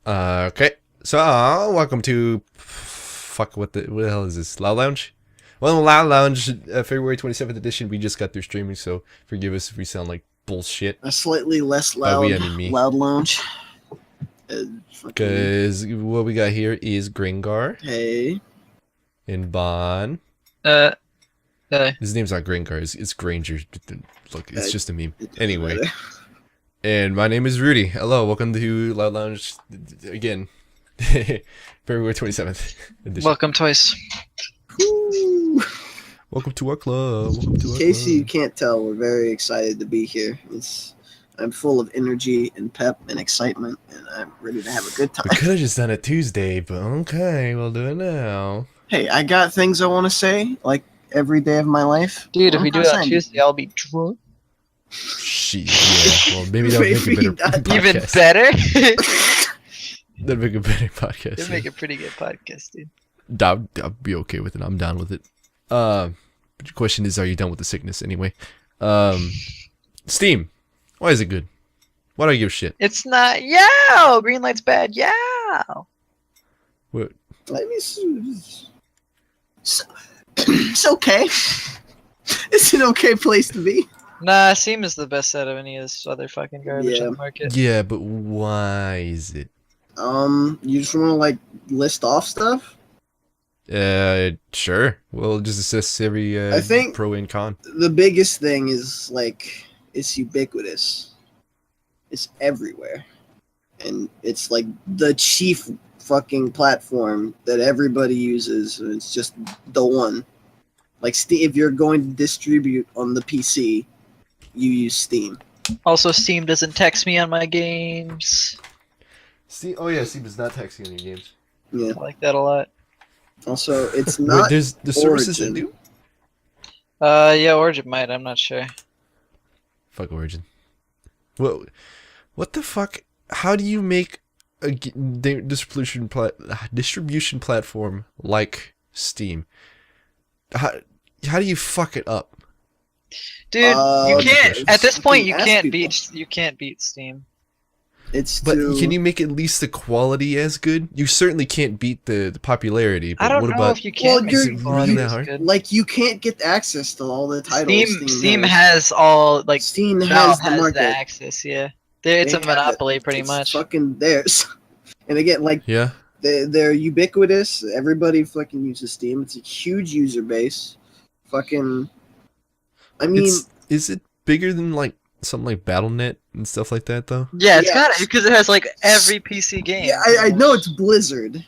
Okay, so welcome to what the hell is this? Loud Lounge? Well, Loud Lounge, February 27th edition. We just got through streaming, so forgive us if we sound like bullshit. A slightly less By we, loud, I mean me. loud lounge. Because what we got here is Gringar Hey. and Bon. Uh, His name's not Gringar, it's Granger. Look, it's just a meme. It doesn't Anyway. matter. And my name is Rudy. Hello, welcome to Loud Lounge again. February 27th edition. welcome twice. Woo. Welcome to our club. Welcome to In our case you club. can't tell, we're very excited to be here. I'm full of energy and pep and excitement, and I'm ready to have a good We time. could have just done it Tuesday, but okay, we'll do it now. Hey, I got things I want to say, like every day of my life. Dude, if we do it on 100%. Tuesday, I'll be drunk. Shit, yeah. Well, maybe that'll make a Maybe better not. Even podcast. better? That'd make a better podcast. It'd make a pretty good podcast, dude. I'll be okay with it. I'm down with it. But your question is, are you done with the sickness anyway? Steam. Why is it good? Why do I give a shit? It's not. Yow! Green light's bad. Yow! What? I mean, it's okay. It's an okay place to be. Nah, Steam is the best out of any of this other fucking garbage Yeah. on the market. Yeah, but why is it? You just want to like list off stuff? Sure. We'll just assess every I think- pro and con. The biggest thing is like it's ubiquitous. It's everywhere. And it's like the chief fucking platform that everybody uses, and it's just the one. Like Steam, if you're going to distribute on the PC, you use Steam. Also, Steam doesn't text me on my games. Steam. Oh yeah, Steam is not texting on your games. Yeah. I like that a lot. Also, it's Wait, not there's the services that Origin. do. Yeah, Origin might. I'm not sure. Fuck Origin. What the fuck? How do you make a distribution platform like Steam? How do you fuck it up? Dude, you Uh, can't. it's At this point, fucking you ask can't people. beat. You can't beat Steam. it's But to, can you make at least the quality as good? You certainly can't beat the popularity. But I don't what know about? if you Well, can. make you're- the quality really as hard? good. like you can't get access to all the titles. Steam has all like Steam Valve has the has market. the access. Yeah, it's They a have monopoly it. pretty It's much. fucking theirs. And again, like Yeah. they're ubiquitous. Everybody fucking uses Steam. It's a huge user base. Fucking, I mean, Is it bigger than like something like BattleNet and stuff like that though? Yeah, it's Yeah. got it because it has like every PC game. yeah, I know it's Blizzard,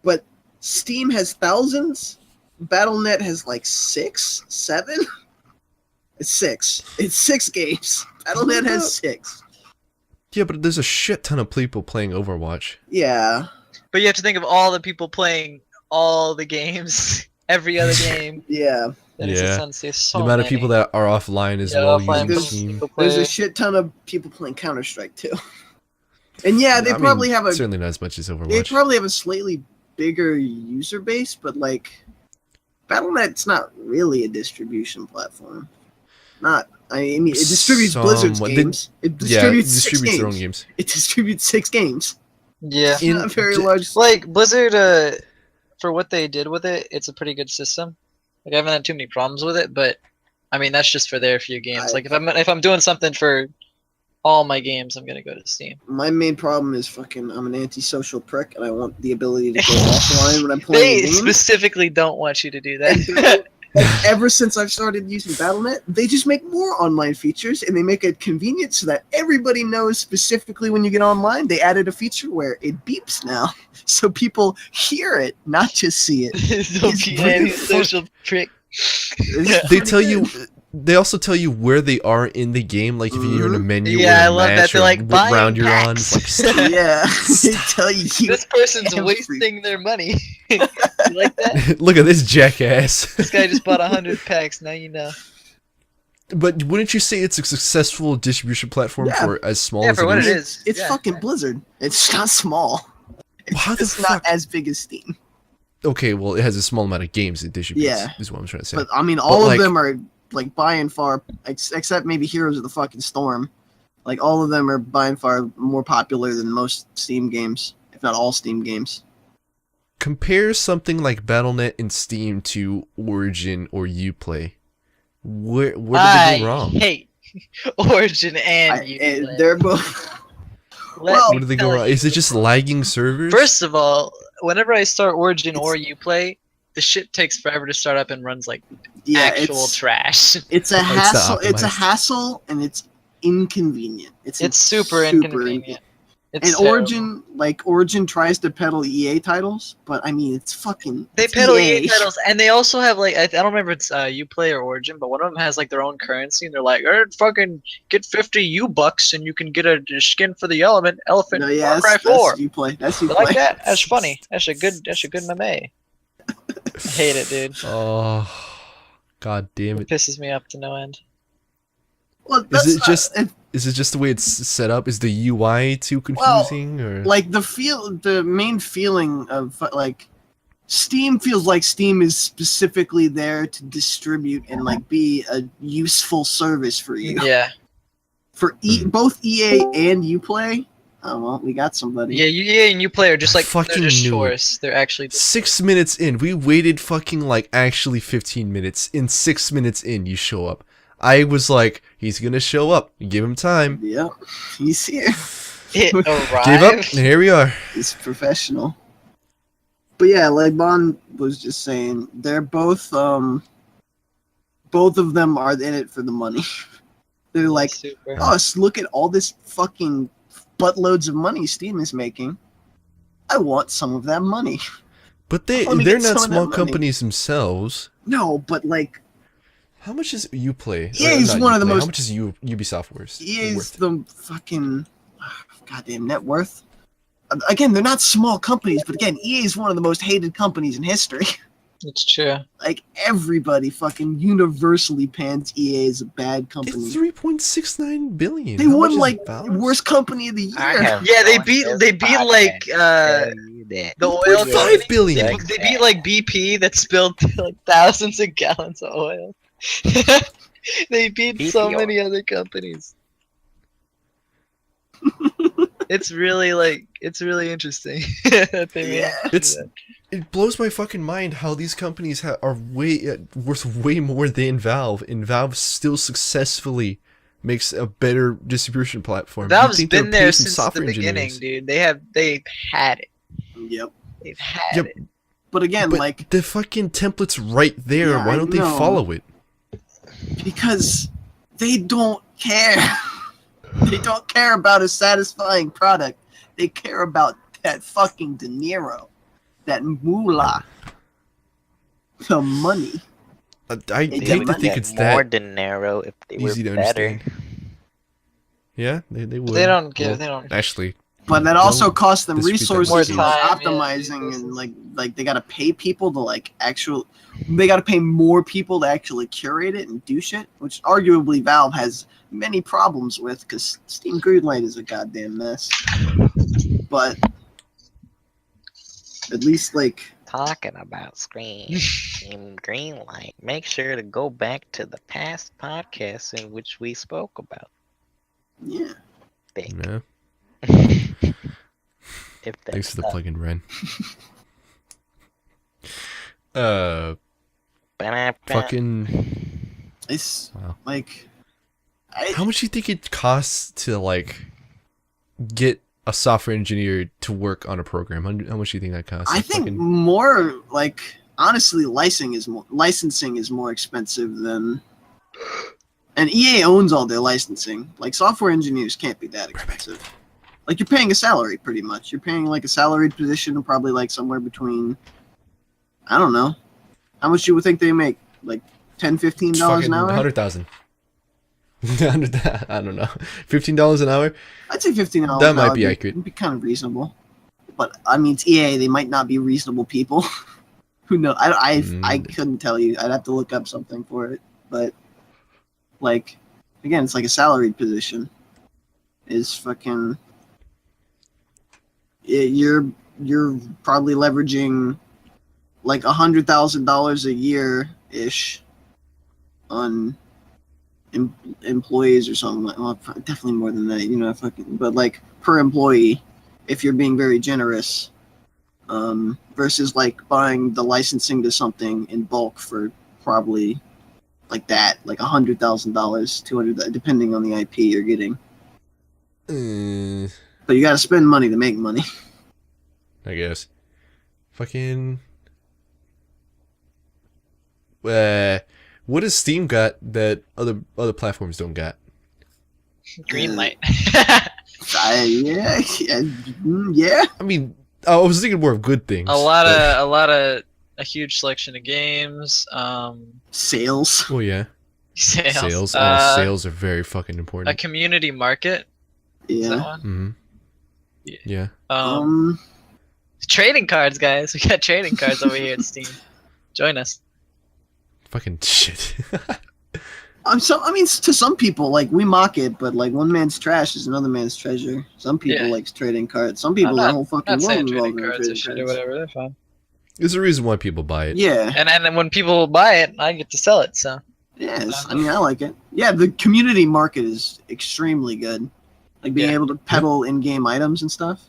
but Steam has thousands. BattleNet has like 6, 7. It's 6. It's 6 games. BattleNet has 6. Yeah, but there's a shit ton of people playing Overwatch. Yeah, But you have to think of all the people playing all the games, every other game yeah. that Yeah. exists on Steam. So the amount of many. people that are offline as Yeah, well offline using There's- Steam. people There's a play. shit ton of people playing Counter Strike too. And yeah, they I probably mean, have a certainly not as much as they Overwatch. probably have a slightly bigger user base, but like BattleNet's not really a distribution platform. Not, I mean, it distributes Blizzard's Somewhat. games. It Yeah, it distributes 6 distributes their own games. games. It distributes 6 games. Yeah, It's not a very large. like Blizzard, for what they did with it, it's a pretty good system. Like I haven't had too many problems with it, but I mean that's just for their few games. I- Like if I'm doing something for all my games, I'm gonna go to Steam. My main problem is fucking I'm an antisocial prick, and I want the ability to go offline when I'm playing They a game. specifically don't want you to do And that. and ever since I've started using BattleNet, they just make more online features, and they make it convenient so that everybody knows specifically when you get online. They added a feature where it beeps now, so people hear it, not just see it. Don't It's be really anti-social prick. It's They pretty tell good. you. They also tell you where they are in the game, like if you're in a Mhm. menu Yeah, or I a love that. match They're or like, what buying round you're on. packs. It's like, stop. Yeah, they tell you. This person's every- wasting their money. You like that? Look at this jackass. This guy just bought 100 packs. Now you know. But wouldn't you say it's a successful distribution platform Yeah. for as small Yeah, as for what it it is? is. It's yeah. fucking Blizzard. It's not small. How the It's not fuck? as big as Steam. Okay, well, it has a small amount of games it distributes. Yeah. Is what I'm trying to say. But I mean, all like- of them are like by and far, except maybe Heroes of the fucking Storm. Like all of them are by and far more popular than most Steam games. If not all Steam games. Compare something like Battle.net and Steam to Origin or Uplay. Where did they go wrong? I hate Origin and Uplay. They're both. Let well, me Where did they tell go wrong? you. Is it just lagging servers? First of all, whenever I start Origin or Uplay, the shit takes forever to start up and runs like yeah, actual trash. It's a not hassle. It's a optimized. hassle, and it's inconvenient. It's super inconvenient. It's And terrible. Origin tries to peddle EA titles, but I mean, it's fucking. They it's peddle EA. EA titles, and they also have like I don't remember if it's Uplay or Origin, but one of them has like their own currency, and they're like, fucking get 50 U-bucks, and you can get a skin for the elephant. No, yeah, Far Cry that's 4. you play. That's You you like play. that? That's funny. That's a good meme. I hate it, dude. Oh, god damn It it! pisses me off to no end. Well, that's Is it not- just? Is it just the way it's set up? Is the UI too confusing, or like the main feeling of like Steam feels like Steam is specifically there to distribute and like be a useful service for you. Yeah, For both EA and Uplay. Oh well, we got somebody. yeah. EA and Uplay are just I like fucking they're just knew it. chores. They're actually just 6 minutes in? We waited fucking like actually 15 minutes. In 6 minutes in, you show up. I was like, he's gonna show up. Give him time. Yep, he's here. it arrived. Gave up, and here we are. He's professional. But yeah, like Bon was just saying, they're both of them are in it for the money. They're like, Super. us, look at all this fucking buttloads of money Steam is making. I want some of that money. But Let me they're get not some of that small money. companies themselves. No, but like How much is Uplay? EA is Not one of the Uplay, most- How much is Ubisoft worth? EA's the fucking goddamn net worth. Again, they're not small companies, but again, EA is one of the most hated companies in history. It's true. Like everybody fucking universally pans EA as a bad It's company. 3.69 billion. They How won much is like Valve's? worst company of the year. Yeah, they beat like the oil 1.5 company. billion. They beat like BP that spilled like thousands of gallons of oil. They beat so BP many other companies. It's really interesting. that they made Yeah. it It's do that. it blows my fucking mind how these companies are worth way more than Valve, and Valve still successfully makes a better distribution platform. You'd Valve's think they would been pay there some since the software beginning, engineers. dude. They've had it. Yep. They've had Yep. it. But again, But like the fucking template's right there. Yeah, Why I don't they know. follow it? because they don't care. They don't care about a satisfying product. They care about that fucking De Niro, that moolah, the money. I They hate definitely to think get it's more that De Niro if they were easy to better. understand. Yeah, they would. They don't give. Well, They don't. Actually, But that also costs them dispute that resources More for time, yeah, optimizing resources. and like they gotta pay people to like actual. They gotta pay more people to actually curate it and do shit, which arguably Valve has many problems with because Steam Greenlight is a goddamn mess. But at least like Talking about Steam Greenlight, make sure to go back to the past podcasts in which we spoke about yeah. things. yeah. If Thanks that's for the plug-in, Ren. Fucking. It's Wow. like How much do you think it costs to like get a software engineer to work on a program? How much do you think that costs? I Like, think fucking- more like honestly licensing is more expensive than and EA owns all their licensing. Like software engineers can't be that expensive. Like you're paying a salary pretty much. You're paying like a salaried position probably like somewhere between I don't know. How much you would think they make? Like $10-15 fucking an hour? 100,000. I don't know. $15 an hour. I'd say $15 That an might hour be would accurate. Would be kind of reasonable. But I mean, it's EA. They might not be reasonable people. Who knows? I Mm. couldn't tell you. I'd have to look up something for it. But like, again, it's like a salaried position. Is fucking. You're probably leveraging like $100,000 a year ish on employees or something like. Well, definitely more than that. You know, fucking. But like per employee, if you're being very generous, versus like buying the licensing to something in bulk for probably like that, like $100,000, $200, depending on the IP you're getting. But you got to spend money to make money. I guess. Fucking. What has Steam got that other platforms don't got? Green light. Yeah. I mean, I was thinking more of good things. A huge selection of games. Sales. Well, yeah. Sales. Sales are very fucking A important. community market. Is that Yeah. one? Mm-hmm. Yeah. Trading cards, guys. We got trading cards over here at Steam. Join us. Fucking shit. I mean, to some people, like, we mock it, but like, one man's trash is another man's treasure. Some people Yeah. likes trading cards. Some people, their whole fucking Not saying world trading revolves around cards or trading shit or cards. whatever. They're fine. There's a reason why people buy it. Yeah. And then when people buy it, I get to sell it. So Yes. I mean, I like it. Yeah, the community market is extremely good. Like being Yeah. able to peddle in-game items and stuff.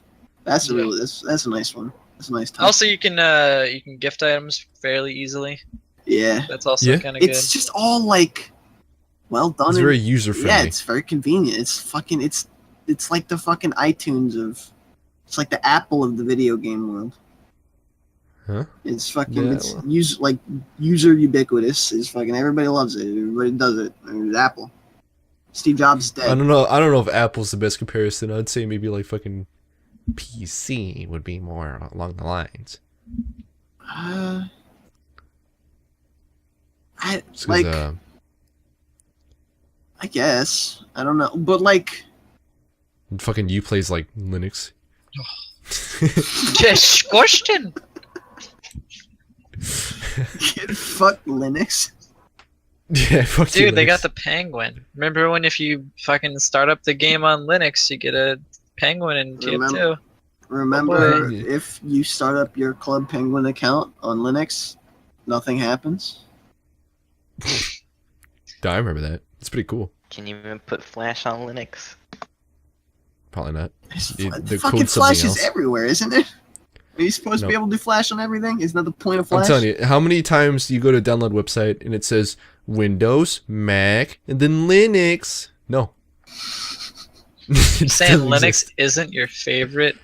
That's a Yeah. really that's a nice one. That's a nice touch. also you can gift items fairly easily. Yeah. That's also Yeah. kind of good. It's just all like well done. It's and- very user friendly. Yeah, it's very convenient. It's like the fucking iTunes of it's like the Apple of the video game world. Huh? It's fucking Yeah, it's well. user ubiquitous. It's fucking everybody loves it. Everybody does it. And it's Apple. Steve Jobs is dead. I don't know if Apple's the best comparison. I'd say maybe like fucking PC would be more along the lines. I Just 'cause, like I guess. I don't know. But like fucking you plays like Linux. Just question. fuck Linux. Yeah, fuck you, Dude, they got Linux. the penguin. Remember when if you fucking start up the game on Linux, you get a penguin in TF2? Remember boy. if you start up your Club Penguin account on Linux, nothing happens. I remember that. It's pretty cool. Can you even put Flash on Linux? Probably not. The The fucking code's Flash something is else. everywhere, isn't it? Are you supposed to be No. able to do Flash on everything? Isn't that the point of Flash? I'm telling you, how many times do you go to a download website and it says Windows, Mac, and then Linux? No. You're It saying doesn't Linux exist. isn't your favorite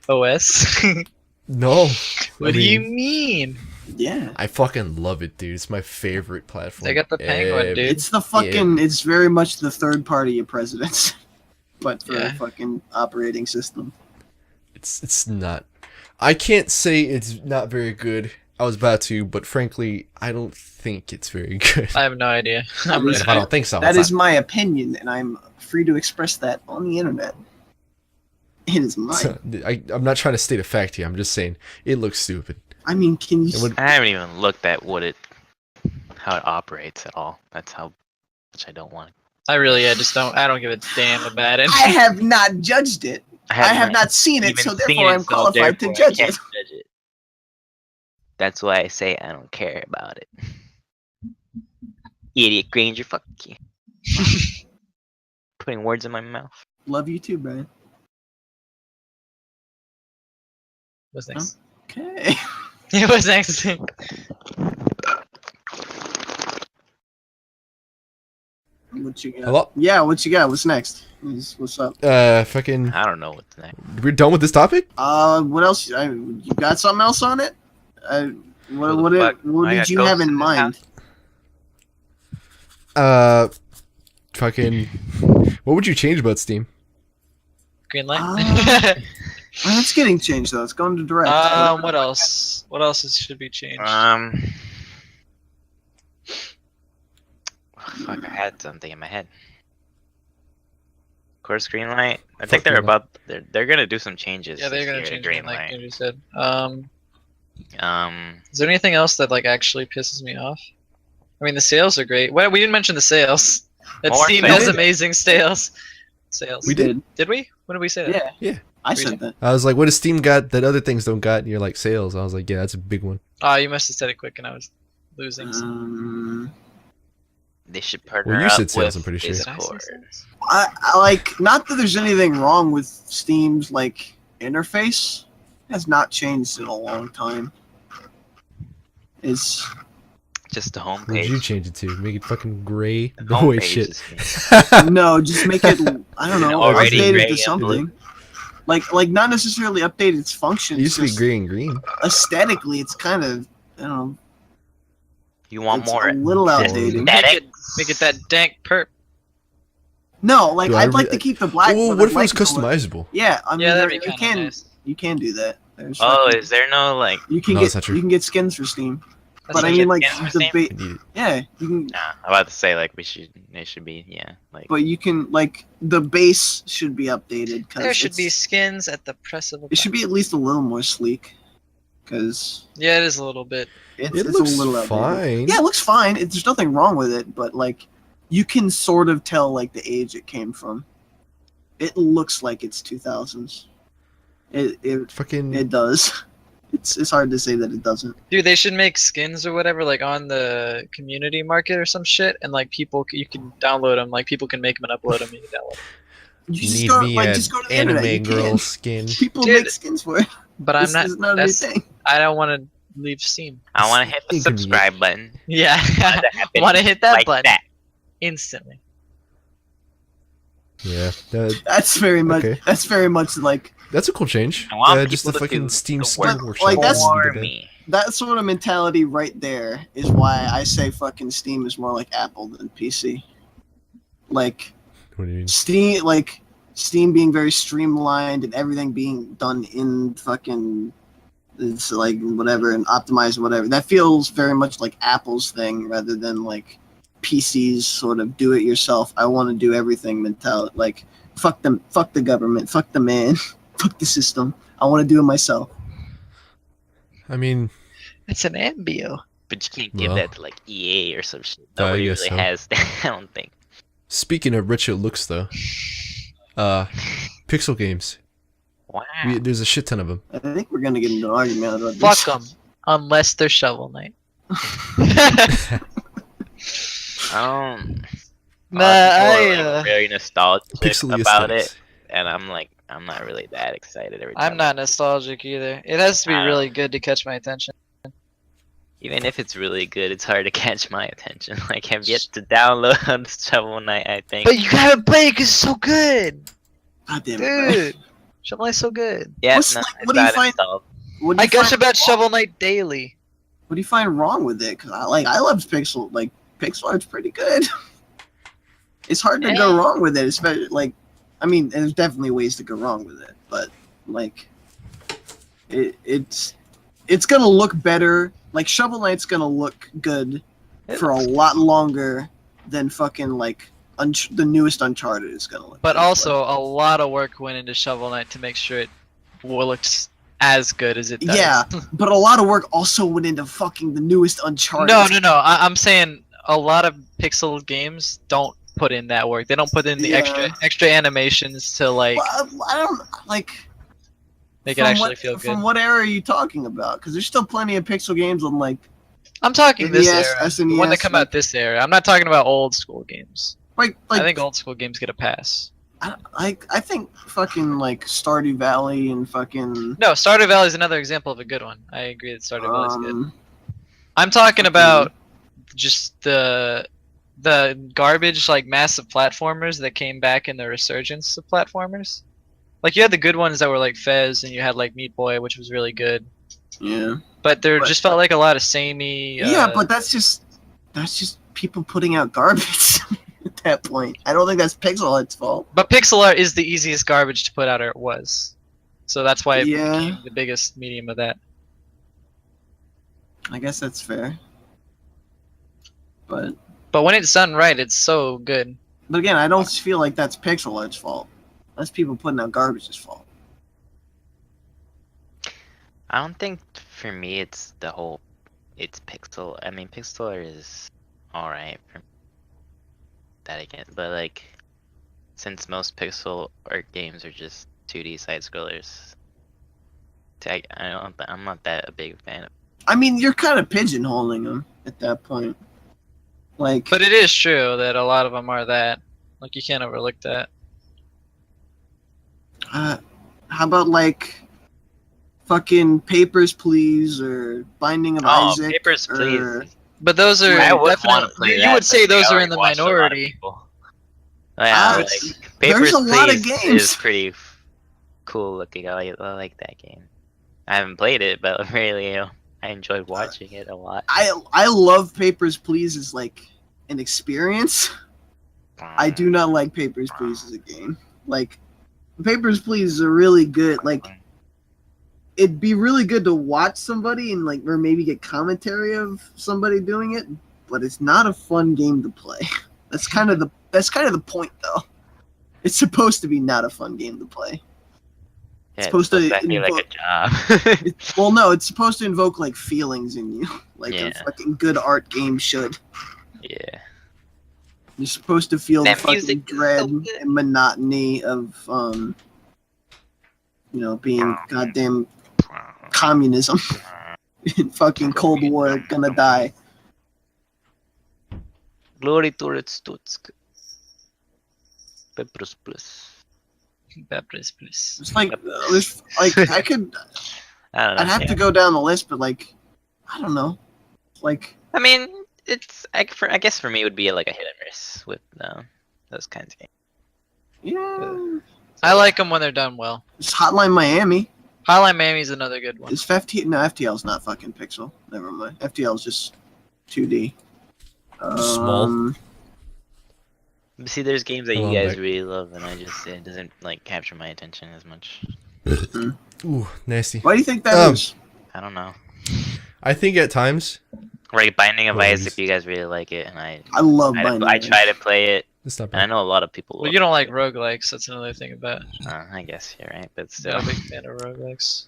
OS? No. What I do you mean, mean? Yeah. I fucking love it, dude. It's my favorite platform. They got the penguin, ever. dude. It's the fucking. It's very much the third party of presidents, but for Yeah. a fucking operating system. It's not. I can't say it's not very good. I was about to, but frankly, I don't think it's very good. I have no idea. I'm That If just, I don't think so, That it's is not. my opinion, and I'm free to express that on the internet. It is mine. So, I'm not trying to state a fact here. I'm just saying it looks stupid. I mean, can you? It would- I haven't even looked at how it operates at all. That's how much I don't want. I don't give a damn about it. I have not judged it. I have not seen it, even so seen therefore I'm so qualified to therefore I judge can't it. judge it. That's why I say I don't care about it. Idiot Granger, fuck you. Putting words in my mouth. Love you too, Brian. What's next? Okay. What's next? What you got? Hello? Yeah, what you got? What's next? What's up? Fucking. I don't know what's next. We're done with this topic? What else? You got something else on it? Who What the fuck? what I did got you have ghosts in in this mind? house. Fucking. What would you change about Steam? Green light. Well, it's getting changed though. It's going to direct. What else? What else should be changed? Fuck, I had something in my head. Course Greenlight. I think Fuck they're gonna do some changes. Yeah, they're this gonna year to change Green Light, like Greenlight. you said. Um, Is there anything else that like actually pisses me off? I mean, the sales are great. Well, we didn't mention the sales. That More Steam sales. has amazing sales. We did. Did we? When did we say that? Yeah. Yeah. I We said did. that. I was like, what does Steam got that other things don't got? And you're like, sales. I was like, yeah, that's a big one. Oh, you must have said it quick, and I was losing. they should partner Well, you up said sales, with I'm pretty sure. Did I say Discord. sales? I like not that there's anything wrong with Steam's like interface has not changed in a long time. It's Just the What would you homepage. change it to? Make it fucking gray? The No way, homepage shit. is no, just make it. I don't know, Already updated gray to and something. Like not necessarily updated its functions. It used to be just gray and green. Aesthetically, it's kind of I don't know. You want It's more a little outdated. aesthetic? Make it that dank perp. No, like Dude, I I'd like re- to keep the black. Oh, but what if I'd it was like to look- customizable? Yeah, I mean, Yeah, that'd be you kind of can nice. you can do that. There's Oh, fucking- is there no like? you can No, get that's not true. you can get skins for Steam, That's but I actually- mean like skins for the Steam? I need it. yeah you can, Nah, I'm about to say like it should be like. but you can like the base should be updated because there should be skins at the press of a it should be at least a little more sleek because Yeah, it is a little bit. it's It a looks little outdated. fine. Yeah, it looks fine. There's nothing wrong with it, but like you can sort of tell like the age it came from. It looks like it's 2000s. It Fucking. does. It's hard to say that it doesn't. Dude, they should make skins or whatever, like on the community market or some shit, and like you can download them. Like people can make them and upload them. And you can download. You just Need go, me like, an just go to the internet. You anime girl can. skin. People Dude, make skins for it. But I'm This not. is not a new That's, thing. I don't want to leave Steam. I want to hit the Inconvenient. subscribe button. Yeah, Want it to happen want to hit that like button that. instantly. Yeah, That's very much. Okay. That's very much like that's a cool change. I want Just the people to fucking do Steam the skill work workshop. like, that's- for Bad. me. that sort of mentality right there is why I say fucking Steam is more like Apple than PC. Like What do you mean? Steam being very streamlined and everything being done in fucking it's like whatever and optimized whatever. That feels very much like Apple's thing rather than like PC's sort of do it yourself. I want to do everything mentality. Like fuck them, fuck the government, fuck the man, fuck the system. I want to do it myself. I mean, It's an ambio. But you can't give Well. that to like EA or some shit. I Nobody guess really so. has that. I don't think. speaking of rich it looks though, pixel games. Wow. There's a shit ton of them. I think we're gonna get into an argument about Fuck this. them, unless they're Shovel Knight. Nah, People are, very nostalgic Pixely about aesthetics. it, and I'm not really that excited every time. I'm not nostalgic either. It has to be really good to catch my attention. Even if it's really good, it's hard to catch my attention. Like, I've yet to download Shovel Knight, I think. But you gotta play it 'cause it's so good, God damn it, bro. dude. Shovel Knight's so good. Yeah, What's no, like- it's what do you not find- installed. What do I you gush find about wrong- Shovel Knight daily. What do you find wrong with it? Cause I love pixel art's pretty good. It's hard to go wrong with it, especially like, I mean, there's definitely ways to go wrong with it, but like, it's gonna look better. Like Shovel Knight's gonna look good for a lot longer than fucking like the newest Uncharted is gonna look. But good. also, a lot of work went into Shovel Knight to make sure it looks as good as it does. yeah, but a lot of work also went into fucking the newest Uncharted. No. I'm saying a lot of pixel games don't put in that work. They don't put in the Yeah. extra animations to like Well, I don't like. make it From actually what, feel good. From what era are you talking about? Because there's still plenty of pixel games on like I'm talking this NES, era. The SNES, one that come out this era. I'm not talking about old school games. like I think old school games get a pass. I think fucking like Stardew Valley and fucking No, Stardew Valley is another example of a good one. I agree that Stardew Valley is good. um, I'm talking about just the garbage like massive platformers that came back in the resurgence of platformers. Like you had the good ones that were like Fez, and you had like Meat Boy, which was really good. yeah. But there But- just felt like a lot of samey. Yeah, but that's just people putting out garbage at that point. I don't think that's Pixel Head's fault. But pixel art is the easiest garbage to put out, or it was. So that's why it Yeah. became the biggest medium of that. I guess that's fair. But But when it's done right, it's so good. again, I don't feel like that's Pixel Art's fault. That's people putting out garbage's fault. I don't think for me it's pixel. I mean, pixel art is alright for that again, but like, since most pixel art games are just 2D side scrollers, I'm not that a big fan of. I mean, you're kind of pigeonholing them at that point. Like, But it is true that a lot of them are that. Like you can't overlook that. How about like fucking Papers, Please, or Binding of Oh, Isaac? Papers, or- Please. But those are I would want definitely. to play You that. would say but those I are already in the watched a lot of minority. people. Yeah, like There's Papers, a lot of Please games. is pretty cool looking. I like that game. I haven't played it, but really, I enjoyed watching it a lot. I love Papers, Please as like an experience. I do not like Papers, Please as a game. Like, Papers, Please is a really good, like, it'd be really good to watch somebody and, like, or maybe get commentary of somebody doing it, but it's not a fun game to play. That's kind of the point, though. It's supposed to be not a fun game to play. Yeah, supposed to I feel like a invoke- job. Well, no, it's supposed to invoke, like, feelings in you, like Yeah. a fucking good art game should. Yeah. You're supposed to feel That the fucking music is dread so good. and monotony of, being goddamn communism in fucking Cold War, gonna die. Glory to Red Stutsk. Papers, Please. Papers, please. It's like, I could, I don't know. I'd have yeah. to go down the list, but like, I don't know, like, I mean, it's I guess for me it would be like a hit and miss with those kinds of games. yeah, I like them when they're done well. it's Hotline Miami. Hotline Miami's another good one. Is FTL's not fucking pixel. Never mind. FTL's just 2D. Small. But see, there's games that I you love guys that. really love, and it doesn't like capture my attention as much. Ooh, nasty. Why do you think that is? I don't know. I think at times Like Binding of Oh, Isaac, just- you guys really like it, and I love Binding. I try to play it, it's not and I bad. know a lot of people. Well, you don't like roguelikes. That's another thing about. I guess you're right, but I'm still. not a big fan of roguelikes.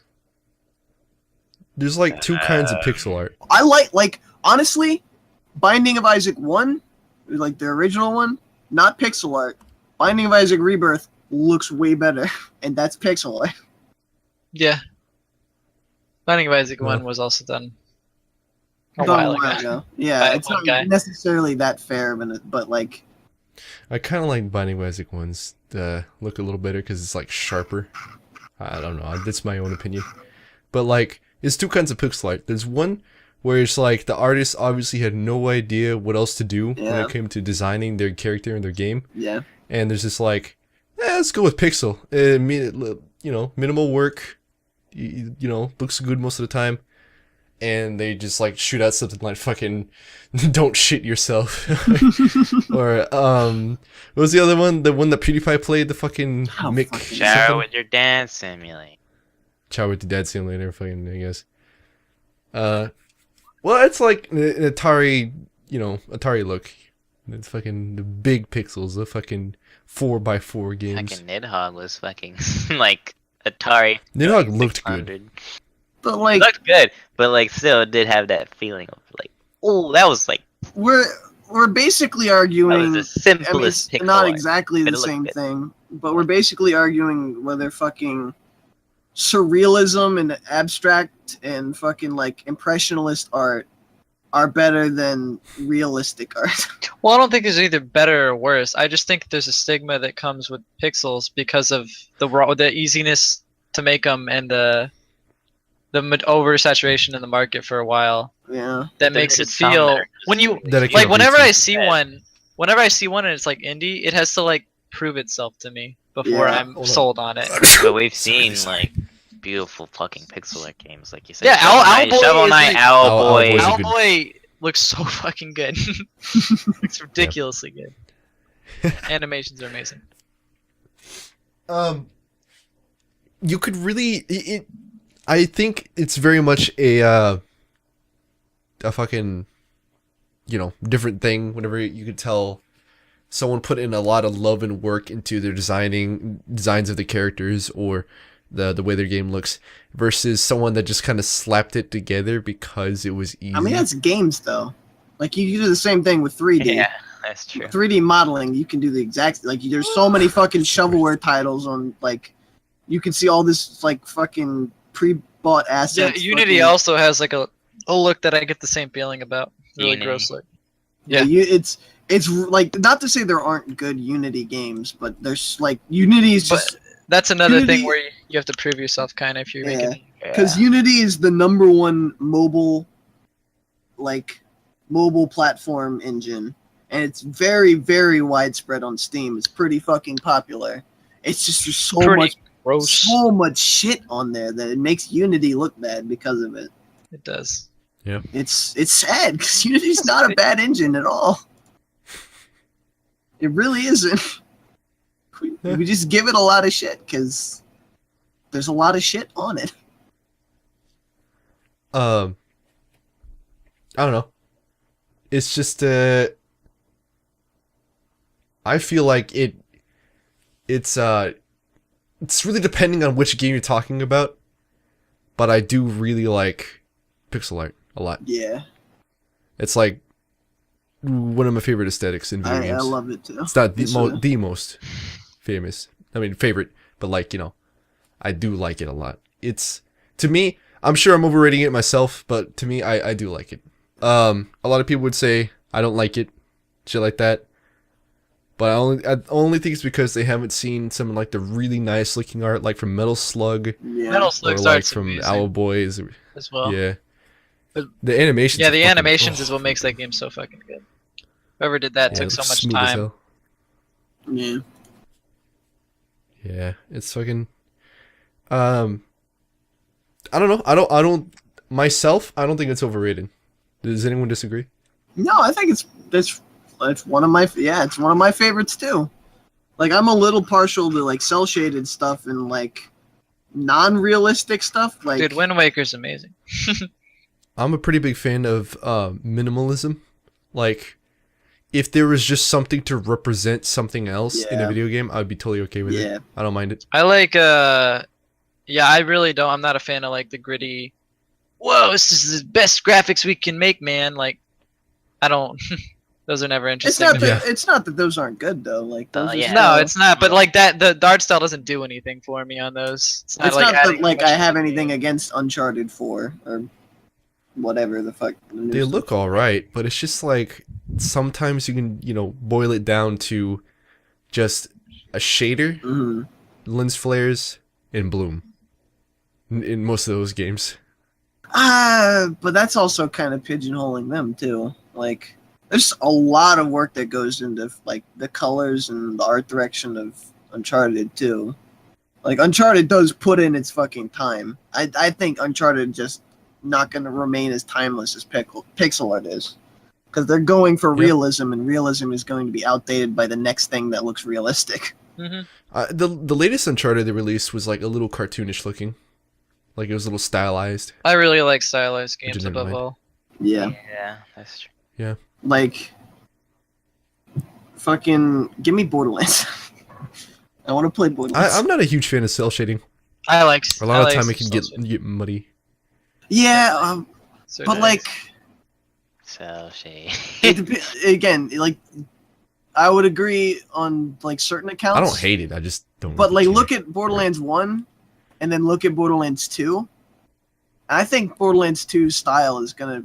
There's like two kinds of pixel art. I like honestly, Binding of Isaac 1, like the original one, not pixel art. Binding of Isaac Rebirth looks way better, and that's pixel art. Yeah. Binding of Isaac Well. 1 was also done a Done while a while ago. ago. Yeah, By it's one not guy. necessarily that fair, but like, I kind of like Binding of Isaac ones that look a little better because it's like sharper. I don't know. That's my own opinion. But like, it's two kinds of pixel art. There's one where it's like the artist obviously had no idea what else to do when Yeah. it came to designing their character and their game. yeah, And there's just like, let's go with pixel. Minimal work. You know, looks good most of the time. And they just like shoot out something like fucking "Don't shit yourself," or what was the other one? The one that PewDiePie played, the fucking Oh, Mick fucking Shower something? with your dance simulator. Chow with the Dad Simulator, fucking I guess. Well, it's like an Atari, Atari look. It's fucking the big pixels, the fucking 4x4 games. Fucking Nidhogg was fucking like Atari. Nidhogg looked good. 600. but It like looked good, but like still it did have that feeling of like, oh, that was like we're basically that arguing. was the simplest it's pixel not art. exactly But the it looked same good. thing, but we're basically arguing whether fucking surrealism and abstract and fucking like impressionist art are better than realistic art. Well, I don't think there's either better or worse. I just think there's a stigma that comes with pixels because of the easiness to make them and the oversaturation in the market for a while. Yeah. That There makes it is some feel that are when you That it like can't whenever beat I you. see Yeah. one, whenever I see one and it's like indie, it has to like prove itself to me before Yeah. I'm Hold on. sold on it. But we've Sorry, seen sorry. like beautiful fucking pixel art games, like you said. Yeah, Shovel Owl Knight, Boy Shovel is Knight, Owl Boy's Owl Boy. a Owl good- Boy looks so fucking good. It's ridiculously good. Animations are amazing. You could really I think it's very much a fucking different thing whenever you could tell someone put in a lot of love and work into their designs of the characters or the way their game looks versus someone that just kind of slapped it together because it was easy. I mean, that's games though. Like you do the same thing with 3D. Yeah, that's true. 3D modeling, you can do the exact like. There's so many fucking shovelware titles on like. You can see all this like fucking pre-bought Yeah, assets. Unity fucking- also has like a look that I get the same feeling about. Really Unity. gross look. Yeah, it's like not to say there aren't good Unity games, but there's like Unity is just That's another Unity- thing where you have to prove yourself, kind of, if you're Yeah. making. Because Unity is the #1 mobile platform engine, and it's very, very widespread on Steam. It's pretty fucking popular. It's just there's Pretty gross. so much shit on there that it makes Unity look bad because of it. It does. It's sad because Unity's not a bad engine at all. It really isn't. We just give it a lot of shit because there's a lot of shit on it. I don't know. It's just I feel like it's really depending on which game you're talking about, but I do really like pixel art a lot. Yeah, It's like one of my favorite aesthetics in video I games. love it too. It's not the, It's, the most famous. I mean, favorite, but like, you know, I do like it a lot. It's, to me, I'm sure I'm overrating it myself, but to me, I do like it. A lot of people would say I don't like it, shit like that. But I only think it's because they haven't seen some like the really nice looking art, like from Metal Slug, Yeah. Metal or Slug's like art's from amazing Owl Boys. as well. Yeah. But- The animations. Yeah, are the fucking- animations oh, is what makes that game so fucking good. Whoever did that yeah, took it so looks much smooth as time. hell. Yeah. Yeah, it's fucking. I don't know. I don't myself. I don't think it's overrated. Does anyone disagree? No, I think it's one of my it's one of my favorites too. Like I'm a little partial to like cell shaded stuff and like non-realistic stuff. Like Dude, Wind Waker's amazing. I'm a pretty big fan of minimalism. Like, if there was just something to represent something else in a Yeah. video game, I'd be totally okay with Yeah. it. I don't mind it. I like yeah, I really don't. I'm not a fan of like the gritty. Whoa, this is the best graphics we can make, man. Like, I don't. Those are never it's interesting. not to me. that it's not that those aren't good though. Like those are yeah. No, still- it's not. But like that, the art style doesn't do anything for me on those. It's not It's like not adding that like much I to have the anything game. against Uncharted 4 or whatever the fuck. the new They stuff. look alright, but it's just like sometimes you can, boil it down to just a shader, Mhm. lens flares, and bloom. In most of those games. But that's also kind of pigeonholing them too. Like, there's a lot of work that goes into like the colors and the art direction of Uncharted too. Like, Uncharted does put in its fucking time. I think Uncharted just not going to remain as timeless as pixel art is, because they're going for Yep. realism, and realism is going to be outdated by the next thing that looks realistic. Mhm. The latest Uncharted they released was like a little cartoonish looking. Like it was a little stylized. I really like stylized games didn't above mind. all. Yeah. Yeah, that's true. Like, fucking give me Borderlands. I want to play Borderlands. I'm not a huge fan of cell shading. I like. A lot I of like time it can Souls get muddy. Yeah, certain but like, So shade. again, like, I would agree on like certain accounts. I don't hate it. I just don't. But like, really look care. at Borderlands 1, and then look at Borderlands 2. I think Borderlands 2's style is gonna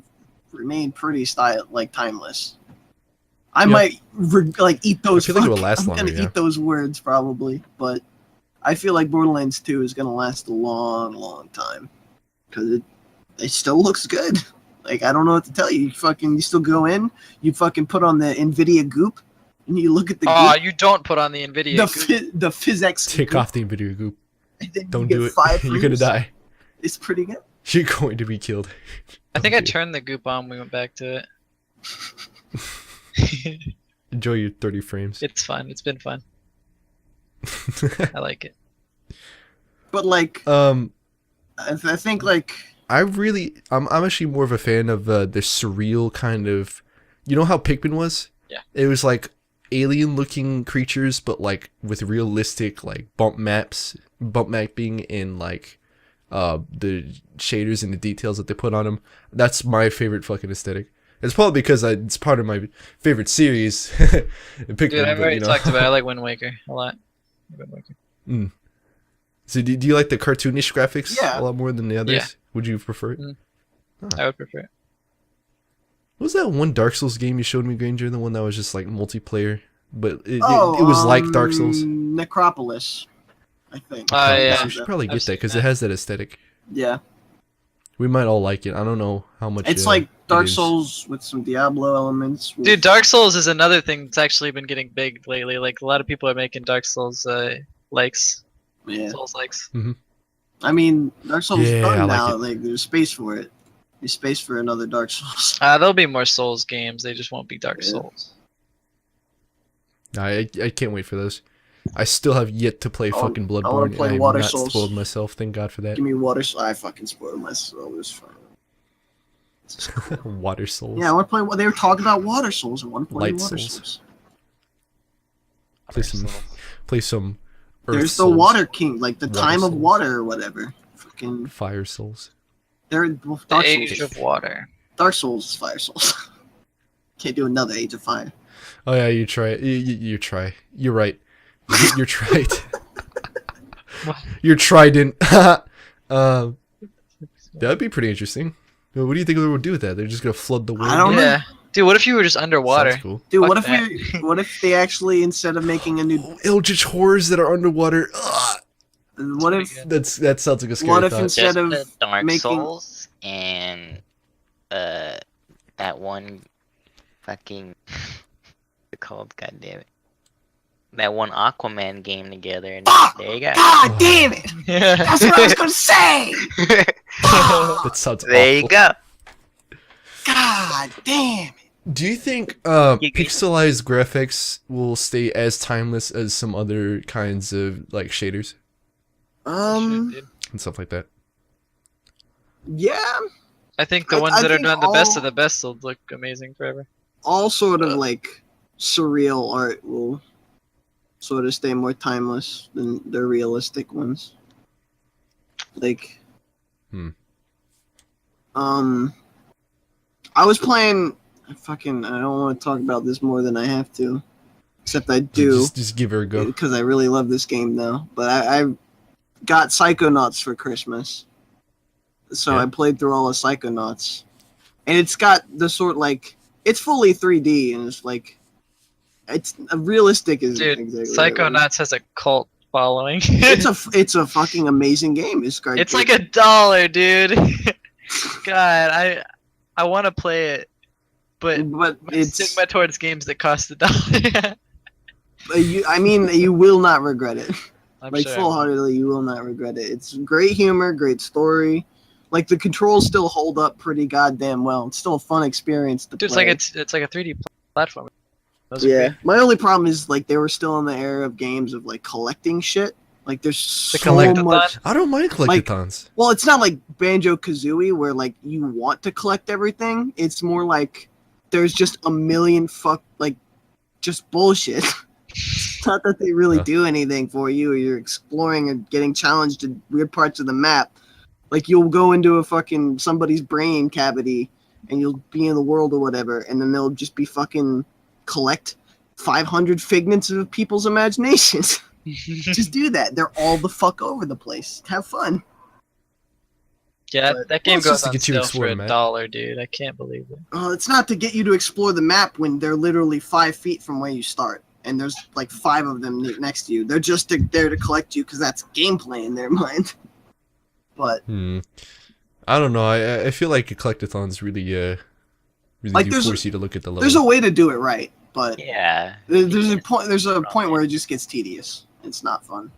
remain pretty timeless. I Yeah. might eat those. I feel like it will last I'm longer, gonna yeah. eat those words probably, but I feel like Borderlands 2 is gonna last a long, long time because it still looks good. Like, I don't know what to tell you. You still go in, you fucking put on the NVIDIA goop, and you look at the Oh, goop, you don't put on the Nvidia. the physics. Take goop, off the NVIDIA goop. and then you Don't get do it. 5 You're gonna frames. die. It's pretty good. You're going to be killed. I think I Don't do turned the goop on. When we went back to it. it. Enjoy your 30 frames. It's fun. It's been fun. I like it. But like, I think like, I'm actually more of a fan of the surreal kind of, you know how Pikmin was? Yeah. It was like alien looking creatures, but like with realistic like bump mapping and like the shaders and the details that they put on them. That's my favorite fucking aesthetic. It's probably because it's part of my favorite series. Pikmin, Dude, I've but, already you know. talked about it. I like Wind Waker a lot. Wind Waker. So do you like the cartoonish graphics Yeah. a lot more than the others? Yeah. Would you prefer it? Mm. Huh. I would prefer it. What was that one Dark Souls game you showed me, Granger? The one that was just like multiplayer, but it was like Dark Souls. Necropolis. I think. Oh, yeah. We should probably I've get that seen because that. it has that aesthetic. Yeah. We might all like it. I don't know how much. It's like Dark it is. Souls with some Diablo elements. with- Dude, Dark Souls is another thing that's actually been getting big lately. Like a lot of people are making Dark Souls likes, Yeah. Souls likes. I mean, Dark Souls Yeah, done I like now. it. Like, there's space for it. There's space for another Dark Souls. There'll be more Souls games. They just won't be Dark Yeah. Souls. I can't wait for those. I still have yet to play I fucking wanna Bloodborne. play I have Water not Souls. spoiled myself. Thank God for that. Give me water. I fucking spoiled myself. It was fun. Water Souls. Yeah, I want to play. They were talking about Water Souls. I want to play Light Water Souls. Souls. Play some. Play some. Earth There's the Souls. Water King, like the Water Time of Souls. Water or whatever. Fucking. Fire Souls. They're The Dark Age Souls. of Water. Dark Souls is Fire Souls. Can't do another Age of Fire. Oh yeah, you try. You try. You're right. You're tried. You're trident. That'd be pretty interesting. What do you think they would do with that? They're just gonna flood the world. I don't know. Yeah. Dude, what if you were just underwater? Sounds cool. Dude, Fuck what if that. what if they actually, instead of making a new, Oh, Eldritch horrors that are underwater. Ugh. what if pretty That sounds like a scary What if thought. instead Just of the Dark making- Souls and that one fucking called, God damn it, that one Aquaman game together, and Fuck! there you go. God damn it! Yeah. That's what I was gonna say. That sounds There you awful. go. God damn it! Do you think You- pixelized graphics will stay as timeless as some other kinds of like shaders Dude. and stuff like that? Yeah, I think the I- ones I that are think doing the best all- of the best will look amazing forever. all sort of like surreal art will sort of stay more timeless than the realistic ones. Like, Hmm. I was playing. I don't want to talk about this more than I have to, except I do Just give her a go. because I really love this game now. But I got Psychonauts for Christmas, so Yeah. I played through all of Psychonauts, and it's got the sort like it's fully 3D and it's like it's realistic is Dude, exactly what it is. Psychonauts has a cult following. It's a fucking amazing game. It's great. It's like $1, dude. God, I want to play it, but but my it's stigma towards games that cost $1. I mean you will not regret it. I'm Like sure. full heartedly, you will not regret it. It's great humor, great story. Like the controls still hold up pretty goddamn well. It's still a fun experience to Dude, play. it's like a 3D platform. Those are Yeah. great. My only problem is like they were still in the era of games of like collecting shit. Like there's The so collectathon? much. I don't mind collectathons. Well, it's not like Banjo Kazooie where like you want to collect everything. It's more like there's just a million just bullshit. It's not that they really Yeah. do anything for you, or you're exploring and getting challenged in weird parts of the map. Like you'll go into a fucking somebody's brain cavity and you'll be in the world or whatever, and then they'll just be fucking collect 500 figments of people's imaginations. Just do that. They're all the fuck over the place. Have fun. Yeah, But- that game Well, it's goes just to on get you sale explore for the map. $1, dude. I can't believe it. It's not to get you to explore the map when they're literally 5 feet from where you start, and there's like 5 of them next to you. They're just there to collect you because that's gameplay in their mind. But I don't know. I feel like collectathons really really Like, do there's force you to look at the level. there's a way to do it right. But Yeah. there's a point. There's a point where it just gets tedious. It's not fun.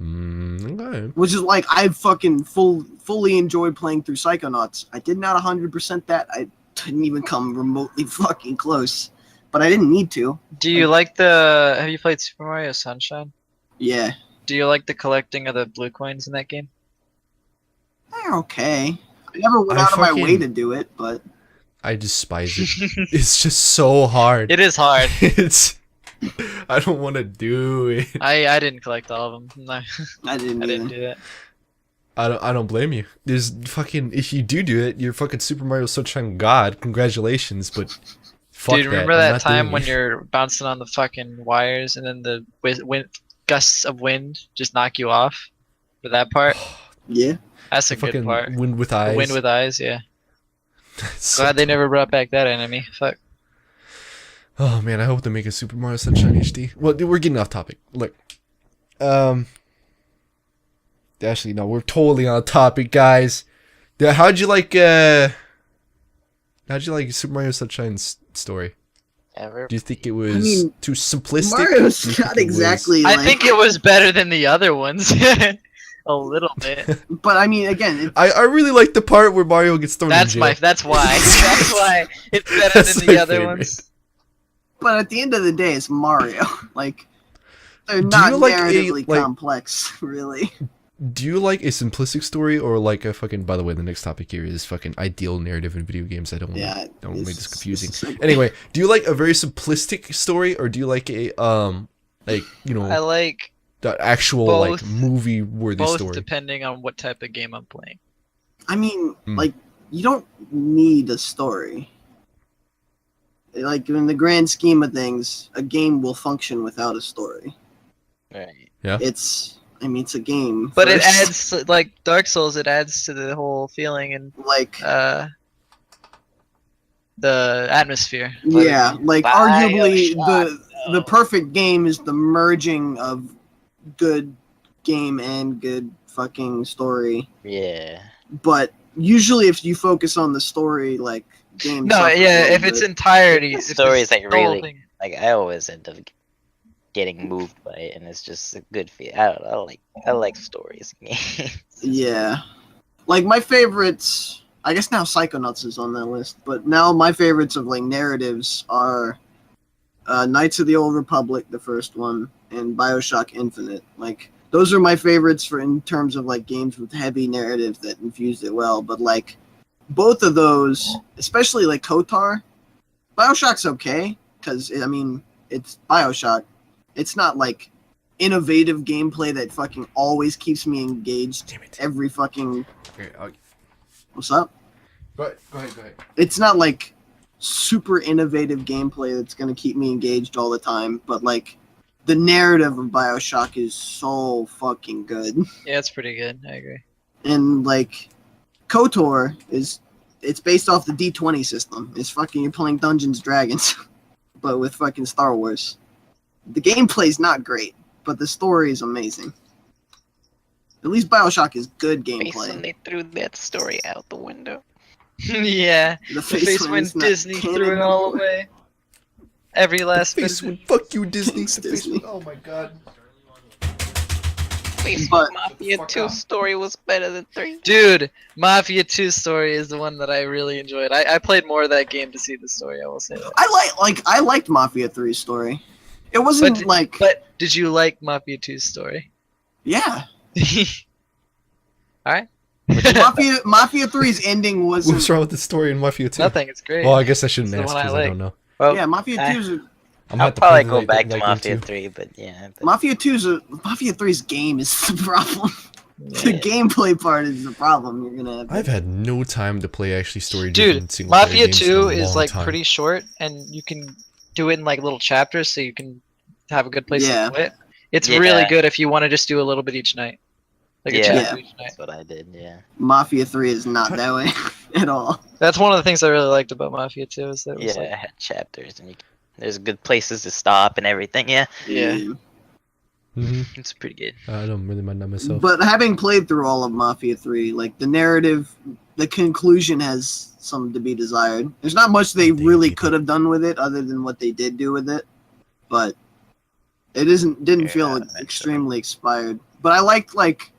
Okay. Which is like I fucking fully enjoyed playing through Psychonauts. I did not 100% that. I didn't even come remotely fucking close. But I didn't need to. Do you like the? Have you played Super Mario Sunshine? Yeah. Do you like the collecting of the blue coins in that game? They're okay. I never went I out of my way fucking- to do it, but I despise it. It's just so hard. It is hard. It's. I don't want to do it. I didn't collect all of them. No, I didn't I didn't either. do that. I don't blame you. There's fucking if you do it, you're fucking Super Mario Sunshine God. Congratulations, but fuck Dude, remember I'm that not time doing when it. you're bouncing on the fucking wires and then the wind gusts of wind just knock you off? For that part, Yeah. that's a The good fucking part. wind with The eyes? wind with eyes, yeah. So Glad they never brought back that enemy. Fuck. Oh man, I hope they make a Super Mario Sunshine HD. Well, dude, we're getting off topic. Look, actually no, we're totally on topic, guys. How'd you like Super Mario Sunshine's story? Ever. Do you think it was mean, too simplistic? Mario's Do you think not it was- exactly. I like, think it was better than the other ones. A little bit. But I mean, again, I really like the part where Mario gets thrown in jail. That's why. That's why it's better That's than the my other favorite. ones. but at the end of the day, it's Mario. Like, they're Do not you like a, narratively like- complex, really. Do you like a simplistic story or like a fucking? By the way, the next topic here is fucking ideal narrative in video games. I don't Yeah. don't make this confusing. like- Anyway, do you like a very simplistic story or do you like a like you I know like the actual both- like movie worthy both story? depending on what type of game I'm playing. I mean, Hmm. like, you don't need a story. Like, in the grand scheme of things, a game will function without a story. Right. It's a game. But it first. adds, like Dark Souls, it adds to the whole feeling and like, the atmosphere. yeah, like arguably Bioshock, the perfect game is the merging of good game and good fucking story. Yeah. But usually, if you focus on the story, like games. No, suffer yeah, from if it's it. entirety, The if story it's is, like, the whole really- thing- Like I always end up getting moved by it, and it's just a good feel. I like stories. Yeah. Like my favorites, I guess now Psychonauts is on that list, but now my favorites of like narratives are Knights of the Old Republic, the first one, and BioShock Infinite. Like those are my favorites for in terms of like games with heavy narrative that infused it well, but like both of those, especially like KOTOR, BioShock's okay cuz I mean, it's BioShock. It's not like innovative gameplay that fucking always keeps me engaged Damn it. every fucking Okay, what's up? go ahead. It's not like super innovative gameplay that's gonna keep me engaged all the time, but like the narrative of BioShock is so fucking good. Yeah, it's pretty good. I agree. And like KOTOR it's based off the D20 system. It's fucking you're playing Dungeons Dragons, but with fucking Star Wars. The gameplay's not great, but the story is amazing. At least BioShock is good Face when gameplay. they threw that story out the window. Yeah, The the face when is not Disney canon threw it all anymore. away. Every last bit. Face of one, it. fuck you, Disney. Thanks, The face Disney. one- oh my god. Face But- Mafia Fuck 2 off. story was better than 3. Dude, Mafia 2 story is the one that I really enjoyed. I played more of that game to see the story. I will say that. I liked Mafia 3's story. It wasn't But- like But did you like Mafia 2's story? yeah. Alright. Mafia 3's ending wasn't What's wrong with the story in Mafia 2? Nothing, it's great. Well, I guess I shouldn't It's the ask one I because I like. don't know. Well, yeah, Mafia I- 2's a, I'm I'll at the probably point go that back to that game Mafia too. 3, but yeah. But Mafia 3's game is the problem. The Yeah. gameplay part is the problem. You're gonna have. I've had no time to play actually story Dude, driven single player Mafia games in 2 a is long like time. pretty short and you can do it in like little chapters so you can have a good place Yeah. to quit. It's Yeah. really good if you want to just do a little bit each night. Like a Yeah. chapter each night. that's what I did, yeah. Mafia 3 is not that way at all. That's one of the things I really liked about Mafia 2 is that it was Yeah, like, I had chapters, and there's good places to stop and everything, yeah. Yeah. Mhm. It's pretty good. I don't really mind that myself. But having played through all of Mafia 3, like the narrative, the conclusion has some to be desired. There's not much they Damn really people. could have done with it other than what they did do with it. But it didn't Yeah, feel eventually. extremely expired. But I liked like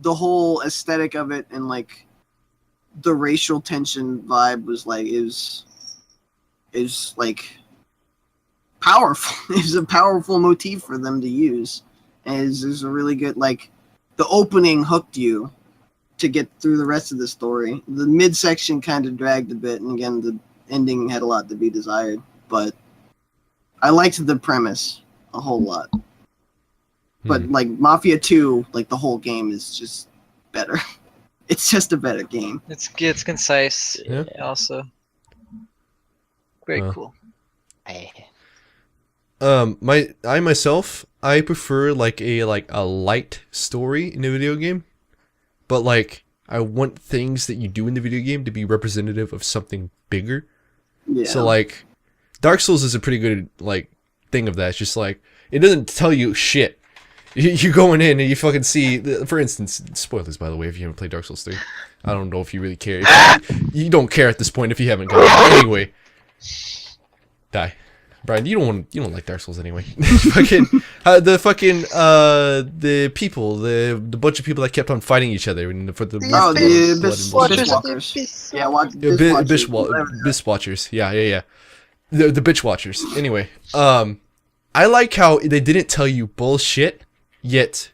the whole aesthetic of it and like the racial tension vibe was like is like powerful. It was a powerful motif for them to use. And is a really good like the opening hooked you to get through the rest of the story. The midsection kind of dragged a bit, and again the ending had a lot to be desired. But I liked the premise a whole lot. But Hmm. like Mafia 2, like the whole game is just better. It's just a better game. it's concise Yeah. also. Very Well. cool. I, I myself, I prefer like a light story in a video game, but like I want things that you do in the video game to be representative of something bigger. Yeah. So like, Dark Souls is a pretty good like thing of that. It's just like it doesn't tell you shit. You're going in and you fucking see, for instance, spoilers by the way if you haven't played Dark Souls 3. I don't know if you really care. You don't care at this point if you haven't got it. Anyway, die, Brian. You don't like Dark Souls anyway. Fucking the people, the bunch of people that kept on fighting each other for the Oh, the Abyss Watchers. Yeah, Abyss Watchers. Yeah. The bitch watchers. Anyway, I like how they didn't tell you bullshit, yet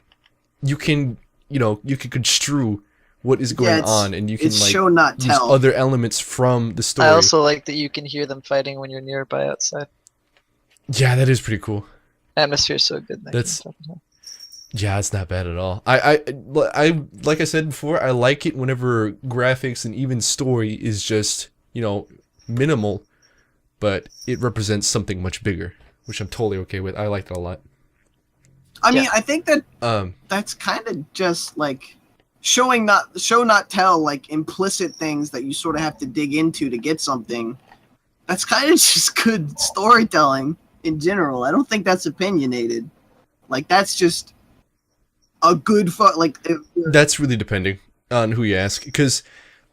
you can construe what is going on, and you can it's like show not use tell. other elements from the story. I also like that you can hear them fighting when you're nearby outside. Yeah, that is pretty cool. Atmosphere's so good. Yeah, it's not bad at all. I like I said before, I like it whenever graphics and even story is just minimal, but it represents something much bigger, which I'm totally okay with. I like that a lot. I mean, I think that Um, that's kind of just like show not tell, like implicit things that you sort of have to dig into to get something. That's kind of just good storytelling in general. I don't think that's opinionated. Like that's just a good that's really depending on who you ask, because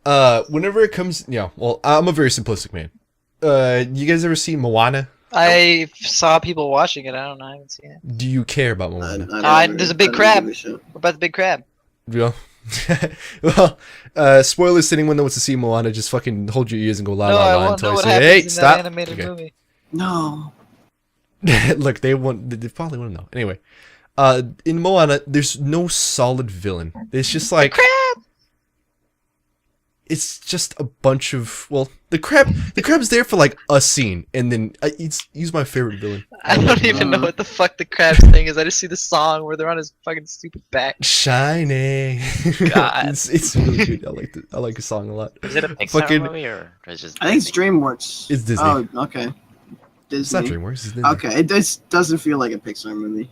whenever it comes, well, I'm a very simplistic man. You guys ever see Moana? I saw people watching it. I don't know. I haven't seen it. Do you care about Moana? There's a big crab. What about the big crab? Yeah. Well, spoilers to anyone that wants to see Moana, just fucking hold your ears and go la No, la I la want to until know I what say, happens hey, in stop. that animated Okay. movie. No. Look, they probably want to know. Anyway, in Moana, there's no solid villain. It's just like Crab. it's just a bunch of the crab's there for like a scene, and then he's my favorite villain. I don't even know what the fuck the crab thing is. I just see the song where they're on his fucking stupid back. Shiny. God. it's really good. I like the song a lot. Is it a Pixar Fucking- movie or is it just? I think it's Disney? DreamWorks. It's Disney. Oh, okay. It's not Disney. DreamWorks. It's Disney. Okay, it doesn't feel like a Pixar movie.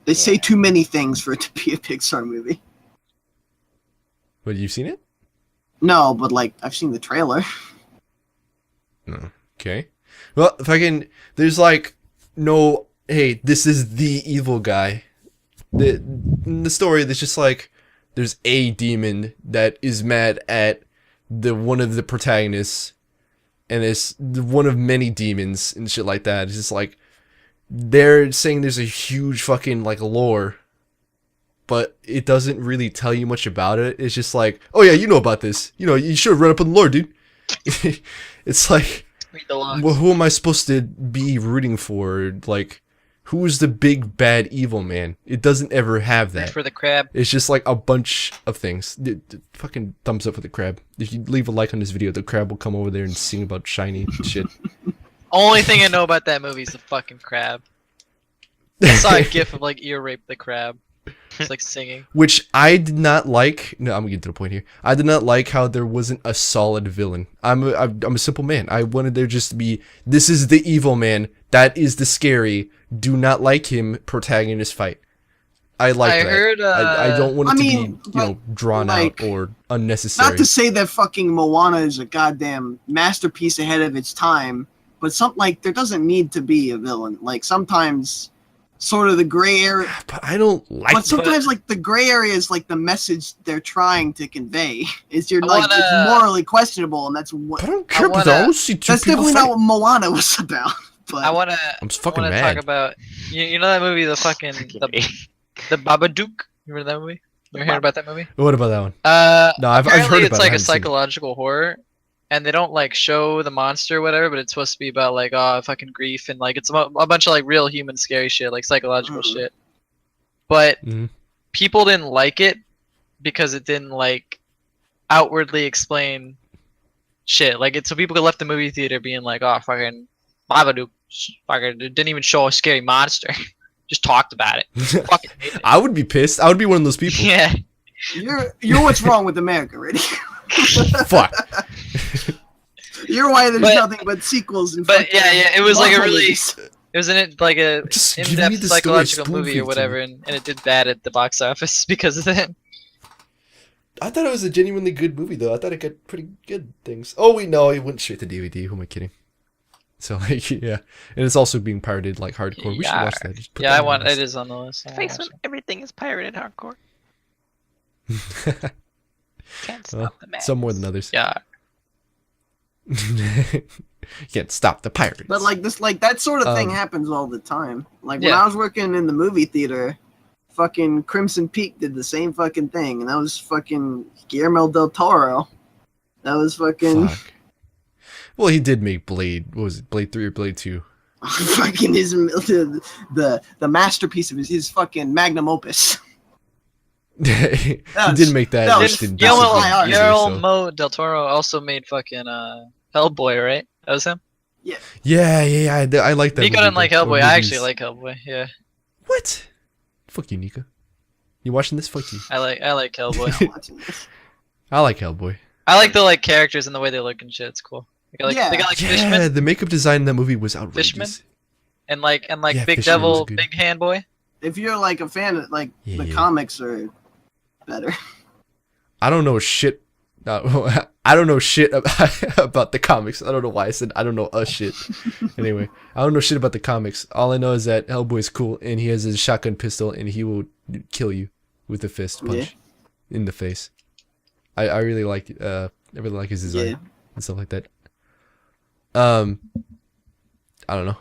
They say Yeah. too many things for it to be a Pixar movie. But you've seen it? No, but like I've seen the trailer. No. Okay. Well, there's like no, hey, this is the evil guy. In the story, there's just like there's a demon that is mad at one of the protagonists, and it's one of many demons and shit like that. It's just like they're saying there's a huge fucking like lore, but it doesn't really tell you much about it. It's just like, oh yeah, you know about this. You should have read up on the lore, dude. It's like, Read the log. well, who am I supposed to be rooting for? Like, who's the big bad evil man? It doesn't ever have that. For the crab. It's just like a bunch of things. Fucking thumbs up for the crab. If you leave a like on this video, the crab will come over there and sing about shiny shit. Only thing I know about that movie is the fucking crab. I saw a gif of like ear rape the crab. It's like singing. Which I did not like. No, I'm getting to the point here. I did not like how there wasn't a solid villain. I'm a simple man. I wanted there just to be, this is the evil man. That is the scary. Do not like him. Protagonist fight. I like I that. heard, I don't want it I to mean, be, drawn like, out or unnecessary. Not to say that fucking Moana is a goddamn masterpiece ahead of its time, but there doesn't need to be a villain. Like sometimes, sort of the gray area. But I don't like. But sometimes, like the gray area is like the message they're trying to convey. Is I wanna- it's morally questionable, and that's what. But I don't care. But wanna- I don't see two That's people definitely fight. not what Moana was about. But I wanna fucking talk mad. about you know that movie, the fucking the Babadook. You remember that movie? You ever heard about that movie? What about that one? No, I've Apparently heard it's about it. like I a haven't seen it. psychological horror, and they don't like show the monster or whatever, but it's supposed to be about like fucking grief and like it's a bunch of like real human scary shit, like psychological shit. But Mhm. people didn't like it because it didn't like outwardly explain shit. Like so people left the movie theater being like, oh fucking Babadook, fucking it didn't even show a scary monster. Just talked about it. Fucking hate it. I would be pissed. I would be one of those people. Yeah. you're what's wrong with America, right? Fuck. You're why there's But- nothing but sequels and. But fucking it was like a Marvel really movies. it was like a Just give me in-depth the story, psychological spoon movie feed or to whatever, me. and it did bad at the box office because of that. I thought it was a genuinely good movie, though. I thought it got pretty good things. Oh, wait, no, it went straight to DVD. Who am I kidding? So like, yeah, and it's also being pirated like hardcore. We should watch that. Just put Yeah, that I on want. the It is on the list. I wanna Face when watch everything is pirated hardcore. list. Can't stop Well, the madness. some more than others. it. Yeah. You can't stop the pirates. But like this, like that sort of thing Um, happens all the time. Like when Yeah. I was working in the movie theater, fucking Crimson Peak did the same fucking thing, and that was fucking Guillermo del Toro. That was fucking Fuck. Well, he did make Blade. What was it? Blade 3 or Blade 2? fucking his the masterpiece of his fucking magnum opus. He was- did make that. that which was- didn't that was disappoint high art. either, Guillermo so- del Toro also made fucking Hellboy, right? That was him. Yeah. I like that. Nico movie, didn't like though. Or Hellboy. I actually movies. like Hellboy. Yeah, What? Fuck you, Nika. You watching this? Fuck you. I like Hellboy. I'm watching this. I like Hellboy. I like the like characters and the way they look and shit. It's cool. They got like Yeah, Fishman the makeup design in that movie was outrageous. and like Yeah, Big Fishman was Devil, good. Big Hand Boy. If you're like a fan of like the Yeah. comics are better. I don't know shit. I don't know shit about the comics. I don't know why I said I don't know a shit. Anyway, I don't know shit about the comics. All I know is that Hellboy's cool and he has his shotgun pistol and he will kill you with a fist punch in the face. I really like his design Yeah. and stuff like that. I don't know.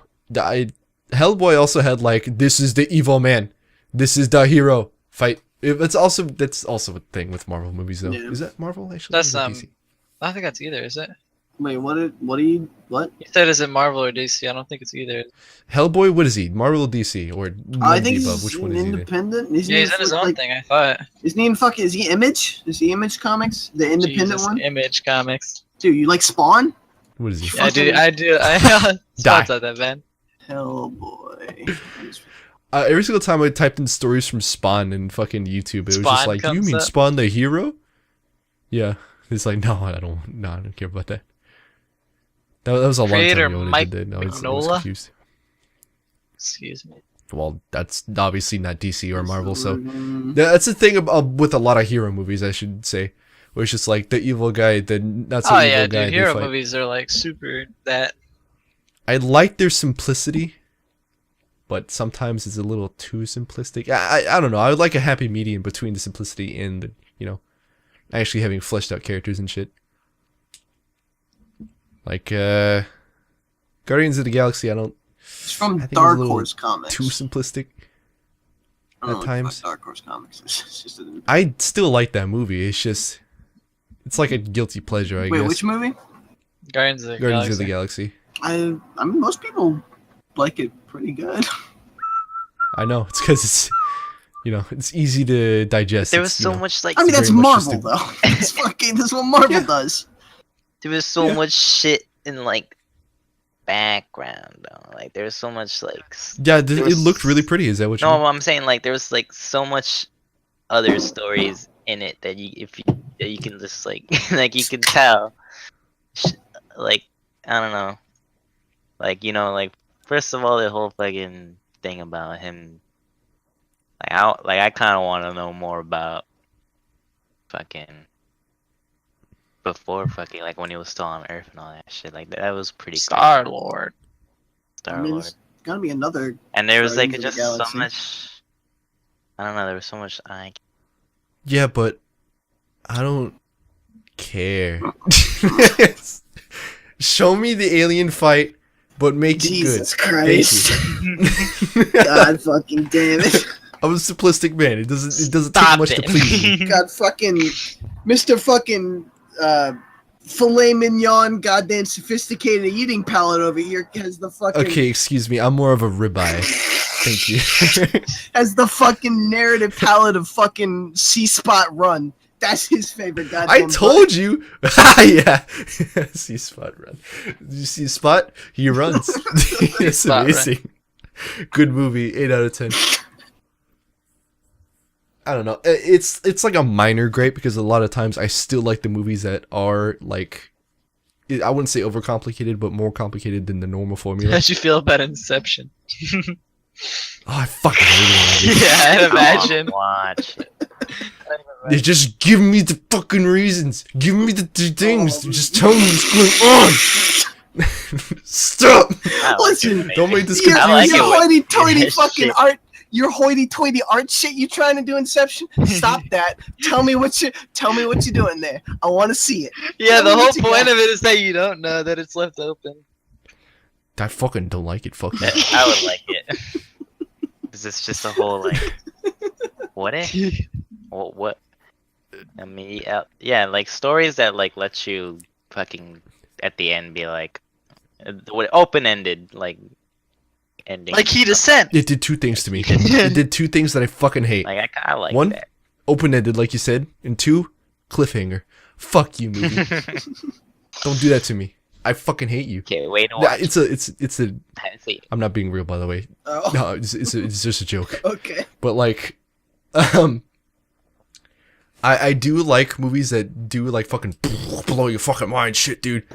Hellboy also had like, this is the evil man, this is the hero fight. That's also a thing with Marvel movies though. Yeah. Is that Marvel actually? That's, Or is it DC? I don't think that's either, is it? Wait, what do what? You said is it Marvel or DC? I don't think it's either. Hellboy, what is he? Marvel or DC or none I of the think above? he's Which one an is he? then? independent. Isn't Yeah, he he's in his like, own thing. I thought. Isn't he in fucking? Is he Image? Is he Image Comics? The independent Jesus, one? Image Comics. Dude, you like Spawn? What is he? Yeah, I do. I Die. Spawn's not that bad. Hellboy. Every single time I typed in stories from Spawn in fucking YouTube, it was just Spawn like, "Do you comes mean up? Spawn the hero?" Yeah, it's like, no, I don't care about that. That was a long Creator time ago when I Mike did that. I was Mignola? confused. Excuse me. Well, that's obviously not DC or Marvel, so Mm, that's the thing about with a lot of hero movies, I should say, where it's just like the evil guy, the not so Oh evil yeah, guy. dude. they Hero fight. movies are like super that. I like their simplicity, but sometimes it's a little too simplistic. I don't know. I would like a happy medium between the simplicity and the, actually having fleshed out characters and shit. Like Guardians of the Galaxy, I don't it's from I think it's a Dark little Horse Comics. too simplistic. I don't at know times. fuck Dark Horse Comics. It's just a, I still like that movie. It's like a guilty pleasure, I wait, guess. which movie? Guardians of the Guardians Galaxy. of the Galaxy. I mean, most people like it pretty good. I know it's because it's it's easy to digest. There It's, was so much like I mean, It's that's very much just Marvel though. It's fucking. That's what Marvel Yeah. does. there was so Yeah. much shit in like background though. Like there was so much like Yeah, there it was- looked really pretty. Is that what you? no, mean? I'm saying like there was like so much other stories in it that you can just like like you can tell like I don't know like like first of all the whole fucking thing about him I kind of want to know more about fucking before fucking like when he was still on Earth and all that shit like that was pretty Star Lord. Star I mean, Lord it's gonna be another. and there was like Guardians of just the so Galaxy. much I don't know there was so much Yeah, but I don't care. Show me the alien fight, but make Jesus it Christ! good. God fucking damn it! I'm a simplistic man. It doesn't take Stop much to it. please me. God fucking Mr. fucking filet mignon, goddamn sophisticated eating palate over here has the fucking Okay, excuse me. I'm more of a ribeye. Thank you. has the fucking narrative palette of fucking C-Spot Run. That's his favorite goddamn. I told you. Yeah. See Spot run. Did you see Spot? He runs. It's Spot run. amazing. Good movie. 8 out of 10. I don't know. It's like a minor gripe because a lot of times I still like the movies that are like, I wouldn't say overcomplicated, but more complicated than the normal formula. How'd you feel about Inception? Oh, I fucking hate it. Yeah, I'd imagine. watch it. They just give me the fucking reasons. Give me the things. Just tell me what's going on. Stop! I like Listen, it, don't maybe. make this Your, I like your it when- hoity-toity Yeah, fucking shit. art, your hoity-toity art shit you trying to do Inception. Stop that. Tell me what you're doing there. I want to see it. Yeah, Tell the me whole what you point got. of it is that you don't know that it's left open. I fucking don't like it. Fuck you. I would like it. Is this just a whole like? What if? What? I mean, yeah, like stories that like let you fucking at the end be like, open ended like ending. Like Heat Ascent. It did two things to me. It did two things that I fucking hate. Like I like One, that. open-ended, like you said, and two, cliffhanger. Fuck you, movie. Don't do that to me. I fucking hate you. Okay, wait a Nah, watch. it's a. See, I'm not being real, by the way. Oh, No, it's just a joke. okay. But like, I do like movies that do like fucking blow your fucking mind, shit, dude.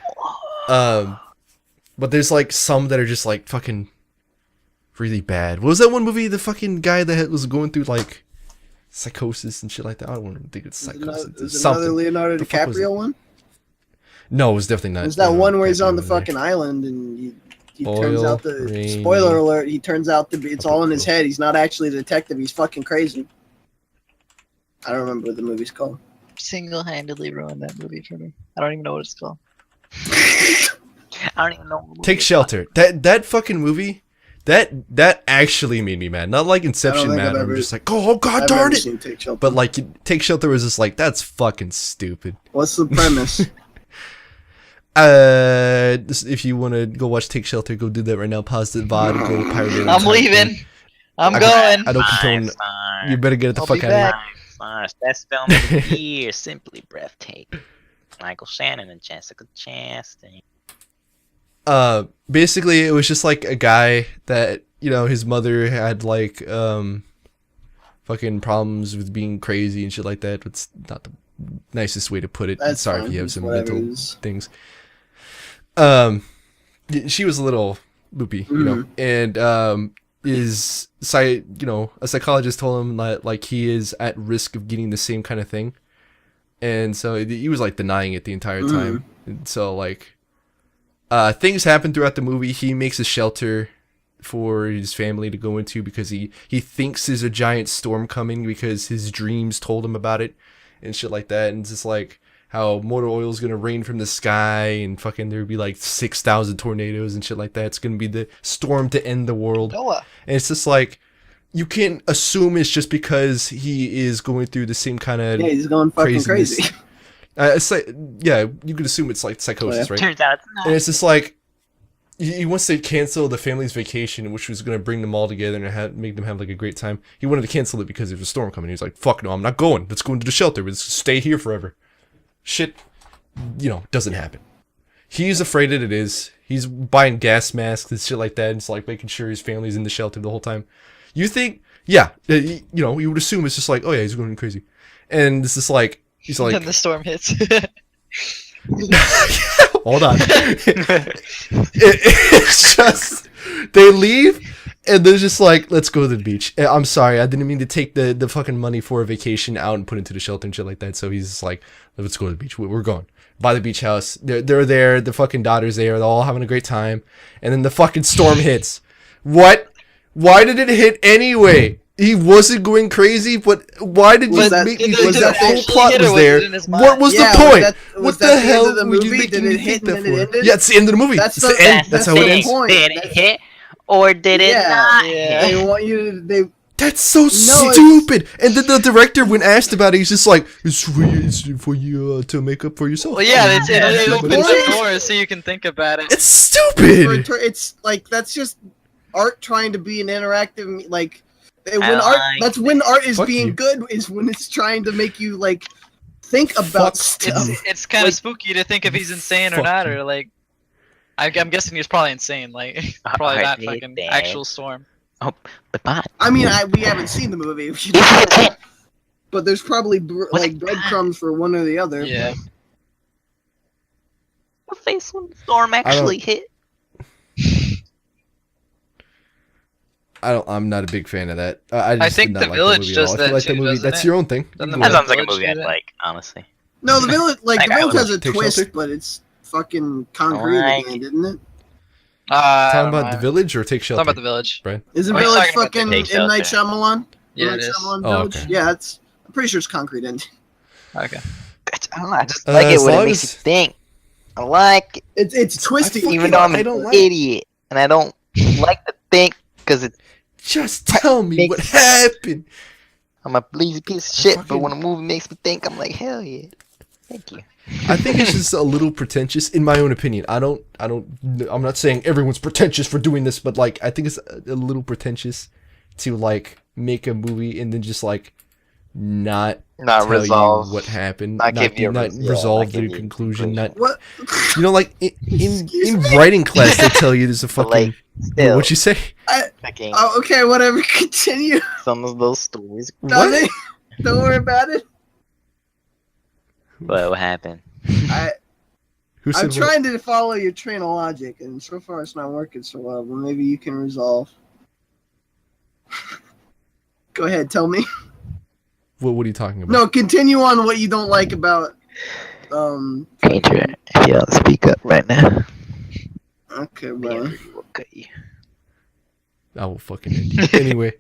But there's like some that are just like fucking really bad. What was that one movie? The fucking guy that was going through like psychosis and shit like that. I don't even think it's psychosis. It's Is another something. Leonardo The fuck was DiCaprio one? No, it was definitely not. There's that one where he's on the Leonardo fucking island and he turns Oil, out the rain. spoiler alert. He turns out to be it's all in his head. He's not actually a detective. He's fucking crazy. I don't remember what the movie's called. Single-handedly ruined that movie for me. I don't even know what it's called. I don't even know. what movie Take it's Shelter. That fucking movie. That actually made me mad. Not like Inception think mad. I've I'm ever- just like, oh god I've darn never it. seen Take Shelter. But like, Take Shelter was just like, that's fucking stupid. What's the premise? If you want to go watch Take Shelter, go do that right now. Pause the VOD, go pirate it. I'm leaving. I'm I- going. I don't Five condone. stars. You better get the I'll fuck be out of here. back. 5 stars. Best film of the year. Simply breathtaking. Michael Shannon and Jessica Chastain. Basically it was just like a guy that, you know, his mother had like fucking problems with being crazy and shit like that. It's not the nicest way to put it. That's Sorry fine. if you have It's some whatever mental it is. things. She was a little loopy, you know, and a psychologist told him that like he is at risk of getting the same kind of thing, and so he was like denying it the entire time. And so like things happen throughout the movie. He makes a shelter for his family to go into because he thinks there's a giant storm coming because his dreams told him about it and shit like that. And it's just like how motor oil is gonna rain from the sky and fucking there'd be like 6,000 tornadoes and shit like that. It's gonna be the storm to end the world. Noah. And it's just like, you can't assume it's just because he is going through the same kind of Yeah, he's going fucking craziness. crazy. It's like, yeah, you could assume it's like psychosis, right? Turns out it's not. And it's just like, he wants to cancel the family's vacation, which was going to bring them all together and make them have like a great time. He wanted to cancel it because there was a storm coming. He was like, fuck no, I'm not going. Let's go into the shelter. Let's stay here forever. Shit, you know, doesn't happen. He's afraid that it is. He's buying gas masks and shit like that. And it's like making sure his family's in the shelter the whole time. You think, yeah, you know, you would assume it's just like, oh yeah, he's going crazy. And it's just like, he's like, Then the storm hits. hold on. It's just, they leave and they're just like, let's go to the beach. I'm sorry, I didn't mean to take the fucking money for a vacation out and put into the shelter and shit like that. So he's just like, let's go to the beach. We're going. By the beach house. They're there. The fucking daughter's there. They're all having a great time. And then the fucking storm hits. What? Why did it hit anyway? He wasn't going crazy, but why did you Was that- make did me it- think did that it whole actually plot hit or was was there? it in his What mind? was Yeah, the point? was What that the the end hell of the would you movie? make Did me it think hit that and then it for? ended? Yeah, it's the end of the movie. That's It's the- the end. that's That's the how it thing. ends. point. Did it hit or did it Yeah. not? Yeah. They want you to. They That's so it's- stupid. And then the director, when asked about it, he's just like, "It's for you to make up for yourself." Well, yeah, it the opens point up is- doors so you can think about it. It's stupid. it's like that's just art trying to be an interactive like. When I art, like that's when art is Fuck being you. good. Is when it's trying to make you like think about Fuck stuff. It's kind of Like- spooky to think if he's insane or Fuck not, you. or like. I'm guessing he's probably insane, like probably Are that they fucking dead? actual storm. Oh, the bot. I mean, we haven't seen the movie, but there's probably like breadcrumbs for one or the other. Yeah. What face when the storm actually hit? I'm not a big fan of that. I just think did not The like Village movie at all. does I feel that like the too, movie. doesn't That's it? your own thing. Doesn't You the can That go sounds like a Village movie do I'd that? like, honestly. No, the village, like Like, the I village would has a Take twist, Shelter? but it's fucking concrete Like- again, isn't it? I Talking don't about the know. village or take shelter? Talking about the village. Isn't Oh, he's Village talking about the fucking Take M. Night Shelter. Shyamalan? Yeah, M. it Night is. Shyamalan Oh, Village? okay. Yeah, I'm pretty sure it's concrete ending. Okay. I don't know. I just like it as when it long makes as- you think. I like it, It's twisty. fucking- even though I'm I an don't like- idiot and I don't like to think because it's Just tell me Makes what happened. I'm a lazy piece of shit. But fucking- when a movie makes me think, I'm like, hell yeah, thank you. I think it's just a little pretentious, in my own opinion. I'm not saying everyone's pretentious for doing this, but like, I think it's a little pretentious to like make a movie and then just like not Not tell resolve. you what happened, Not give you a not res- yeah, resolve not the give you a conclusion, not What? you know, like in Excuse in me? writing class they tell you there's a But fucking like, still, what'd you say? fucking Oh, okay, whatever. Continue. some of those stories. Nothing. Don't worry about it. What happened? Who said I'm what? trying to follow your train of logic, and so far it's not working so well. But maybe you can resolve. Go ahead, tell me. What are you talking about? No, continue on what you don't like about. Ranger, if you don't speak up right now, Okay, the bro. interview will cut you. I will fucking end you. Anyway,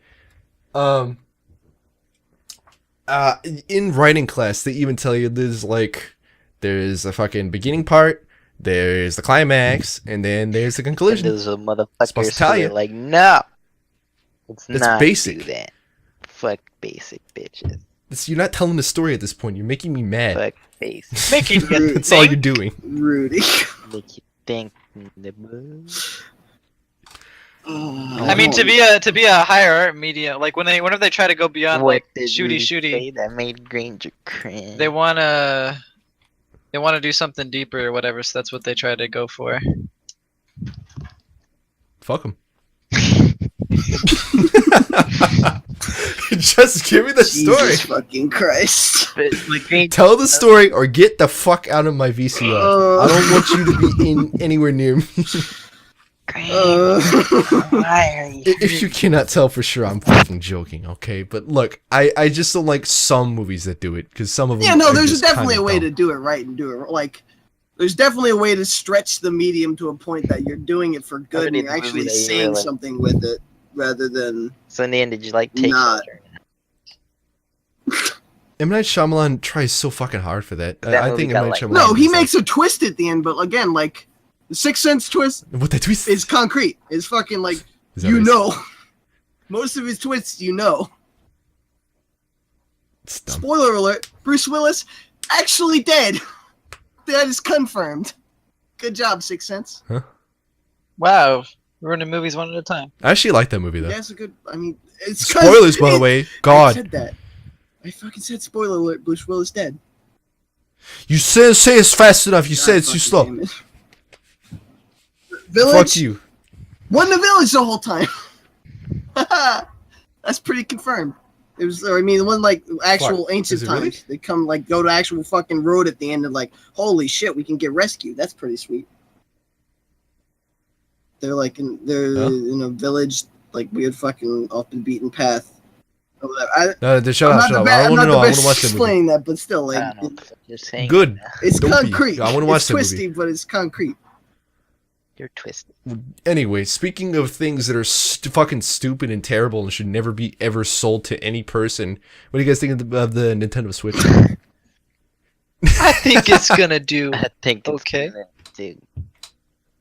in writing class, they even tell you there's a fucking beginning part, there's the climax, and then there's the And conclusion. there's a Supposed motherfucker to tell so you. you're like, no, it's It's not basic. do that. Fuck basic bitches. You're not telling the story at this point. You're making me mad. Fuck basic. Making you That's all you're think. doing. Rudy. Make you think. nigga. I mean, to be a higher art media, like whenever they try to go beyond What like did shooty you shooty, say that made Granger cringe? they wanna do something deeper or whatever. So that's what they try to go for. Fuck them. Just give me the story. Jesus fucking Christ. But, like, Granger, Tell the story or get the fuck out of my VCR. I don't want you to be in anywhere near me. Uh, why are you? If you cannot tell for sure, I'm fucking joking, okay? But look, I just don't like some movies that do it because some of them. yeah, no, are there's just definitely a kinda way dumb. to do it right and do it like. There's definitely a way to stretch the medium to a point that you're doing it for good and did you're the movie actually that you saying really- something with it rather than. So in the end, did you like take Not. Shelter? M. Night Shyamalan tries so fucking hard for that. That I movie think got, M. Night like- Shyamalan. No, he is, makes a twist at the end, but again, like the Sixth Sense twist what the twist is concrete. Is fucking like Is that you what it is? know. Most of his twists, you know. It's dumb. Spoiler alert: Bruce Willis actually dead. That is confirmed. Good job, Sixth Sense. Wow, we're running movies one at a time. I actually like that movie though. That's a good. I mean, it's 'cause Spoilers, by the way. I God, said that. I fucking said spoiler alert. Bruce Willis dead. you say it's fast enough. You God say it's too slow. fucking damn it. Village. Fuck you. Won the village the whole time. That's pretty confirmed. It was, I mean, the one like actual Fuck. ancient Is it times. really? They come like go to actual fucking road at the end and like, holy shit, we can get rescued. That's pretty sweet. They're like in a village, like weird fucking off the beaten path. Or whatever. No, shut I'm up, not shut the up. best- I I'm want not to the know. I want best to watch that movie. explaining that, but still, I like don't know what the fuck you're saying. Good. it's Don't be. concrete. I wanna watch it's that movie. twisty, but it's concrete. You're twisted. Anyway, speaking of things that are fucking stupid and terrible and should never be ever sold to any person, what do you guys think of the Nintendo Switch? I think it's gonna do. I think it's Okay. gonna do.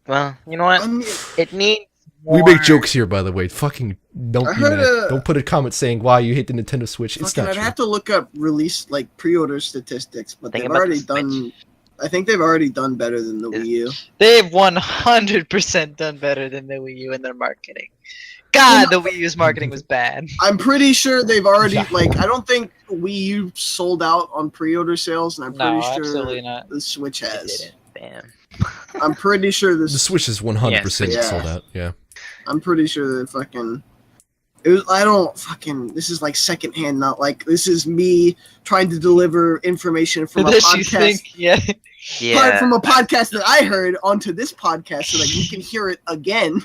Well, you know what? I mean, It needs. We more- make jokes here, by the way. Fucking don't I be heard, mad. Don't put a comment saying why you hate the Nintendo Switch. It's fucking, not I'd true. have to look up release like pre-order statistics, but Think they've about already the Switch. done. I think they've already done better than the Wii U. They've 100% done better than the Wii U in their marketing. God, the Wii U's marketing was bad. I'm pretty sure they've already Yeah. like. I don't think Wii U sold out on pre-order sales, and I'm No, pretty sure absolutely not. the Switch It has. didn't. Damn. I'm pretty sure The this. Switch is 100% Yes. sold out. Yeah. I'm pretty sure that fucking. It was, I don't fucking. This is like secondhand, not like this is me trying to deliver information from a Does she podcast. think? Yeah. Yeah. From a podcast that I heard onto this podcast, so that you can hear it again.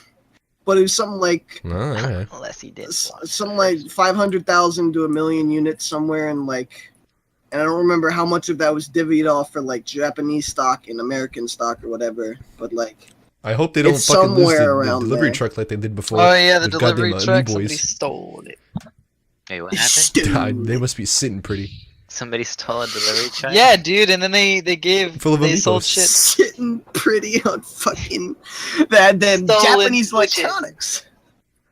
But it was something like Oh, alright. Unless he did. something like 500,000 to 1 million units somewhere in like, and I don't remember how much of that was divvied off for like Japanese stock and American stock or whatever. But like, I hope they don't It's fucking lose somewhere the around delivery there. truck like they did before. Oh yeah, the with delivery goddamn truck. New Somebody Boys. stole it. Wait, what happened? God, they must be sitting pretty. Somebody stole a delivery truck? Yeah, dude, and then they Full of they sold amigos. shit. Sitting pretty on fucking that them Stolen Japanese switches. electronics.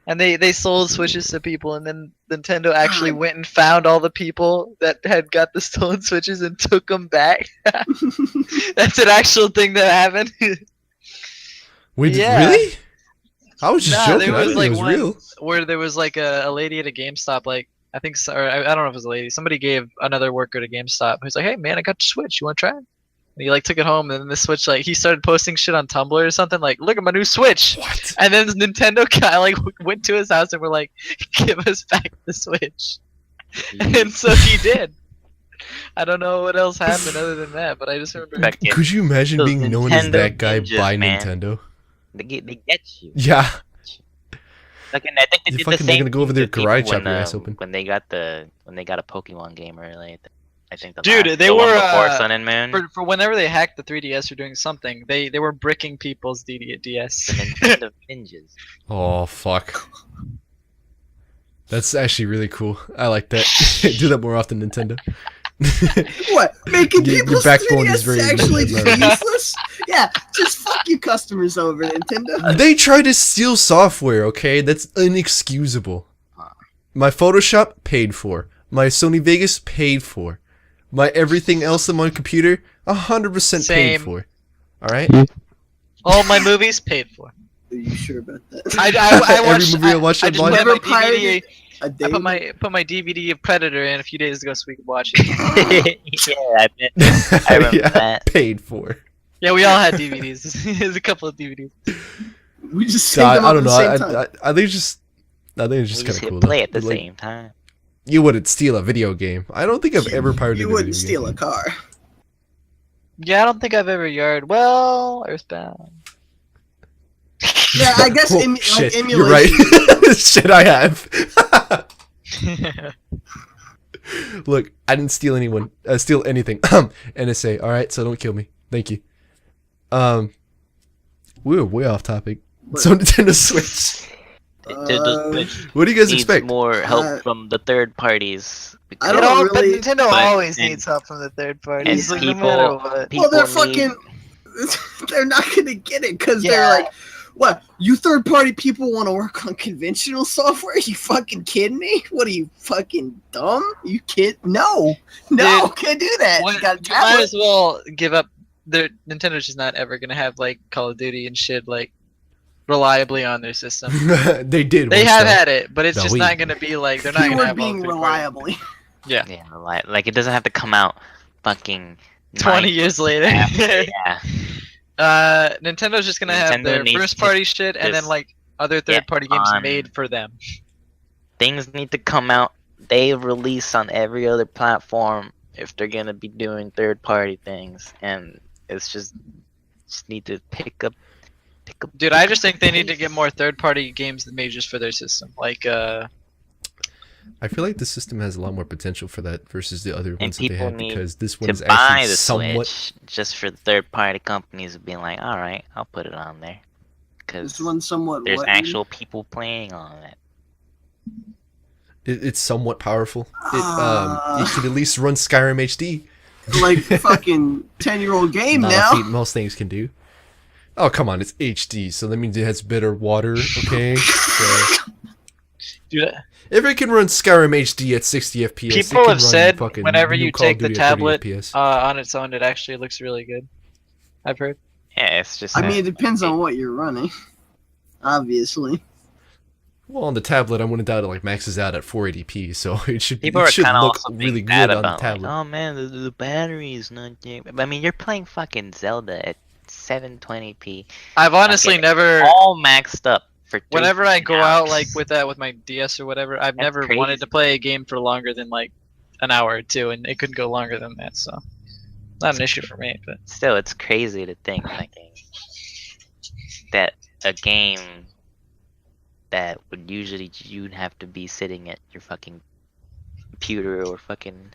And they sold Switches to people, and then Nintendo actually went and found all the people that had got the stolen Switches and took them back. That's an actual thing that happened. Wait, Yeah. really? I was just Nah, joking. there I was didn't like think it was one real. where there was like a lady at a GameStop, like I think, or I don't know if it was a lady. Somebody gave another worker to GameStop who's like, "Hey man, I got your Switch. You want to try it?" And he like took it home, and then the Switch, like he started posting shit on Tumblr or something, like, "Look at my new Switch." What? And then Nintendo guy like went to his house and were like, "Give us back the Switch." And so he did. I don't know what else happened other than that, but I just remember. Fucking- Could you imagine Those being known as Nintendo that guy ninjas, by man. Nintendo? They get you. Yeah. Like, and I think they You're did fucking- the they're same gonna go over thing there, to people karate chop when, your ass open. when they got a Pokemon game early. I think the Dude, last, they the one were, before uh, Sun and Moon. For whenever they hacked the 3DS or doing something, they were bricking people's The DS. Nintendo Ninjas. Oh fuck. That's actually really cool. I like that. Do that more often, Nintendo. What? Making Your people's backbone 3DS is very actually admirable. useless? Yeah, just fuck you customers over, Nintendo. They try to steal software, okay? That's inexcusable. My Photoshop, paid for. My Sony Vegas, paid for. My everything else on my computer, 100% paid Same. for. Alright? All my movies paid for. Are you sure about that? I watched. Every movie I watched I just online? put Never my DVD. pirated a I day. put my DVD of Predator in a few days ago so we could watch it. Yeah, I remember Yeah, that. paid for. Yeah, we all had DVDs. There's a couple of DVDs. We just So, saved them I up don't at know. the same time. I think it's just. I think it's just We kind just of hit cool. play though. at the Like, same time. You wouldn't steal a video game. I don't think I've ever pirated You a wouldn't video steal game. a car. Yeah, I don't think I've ever yard. Well, Earthbound. Yeah, I guess Oh, like shit, you're right. emulation. Shit, I have. Look, I didn't steal steal anything. NSA. All right, so don't kill me. Thank you. We were way off topic. But- So Nintendo Switch. Nintendo Switch What do you guys needs expect? more help Uh, from the third parties. I You don't know, but really- Nintendo but- always and- needs help from the third parties. and Like, no people- matter what. Well, they're People need- fucking. They're not gonna get it because Yeah. they're like, what? You third party people want to work on conventional software? You fucking kidding me? What are you fucking dumb? You kid? No, Dude, can't do that. What- You got a you might tablet. as well give up. Nintendo's just not ever gonna have like Call of Duty and shit like reliably on their system. They did. They once, have though. had it, but it's No, just we- not gonna be like they're not gonna Keyword have all being third party. reliably. Yeah, Yeah, like it doesn't have to come out fucking 20 9 years later. after, yeah. Nintendo's just gonna have Nintendo their needs first to party shit and then just like other third party games on- made for them. Things need to come out. They release on every other platform if they're gonna be doing third party things, and it's just need to pick up. Dude, I just think they need to get more third party games made just for their system. Like I feel like the system has a lot more potential for that versus the other ones that they people have need because this one to is buy actually the somewhat. Switch just for third party companies being like, all right, I'll put it on there because This one's somewhat. there's what- actual people playing on it. It's somewhat powerful. It can at least run Skyrim HD. like fucking 10-year-old game Not now. a feat most things can do. Oh come on, it's HD, so that means it has better water. Okay. So, dude, if it can run Skyrim HD at 60 FPS, it people can have run said fucking whenever new you Call of take the Duty at 30 tablet FPS. on its own, it actually looks really good. I've heard. Yeah, it's just. I mean, it depends on what you're running. Obviously. Well, on the tablet, I went down to like maxes out at 480p, so it should People it are should kind of look also really being bad good on the about like, tablet. oh man, the battery is not there. But I mean, you're playing fucking Zelda at 720p, I've honestly Okay. never. all maxed up for. 3 Whenever I go hours. out like with my DS or whatever, I've That's never crazy. wanted to play a game for longer than like an hour or two, and it could go longer than that. So, not an issue for me. But Still, it's crazy to think like that a game that would usually you'd have to be sitting at your fucking computer or fucking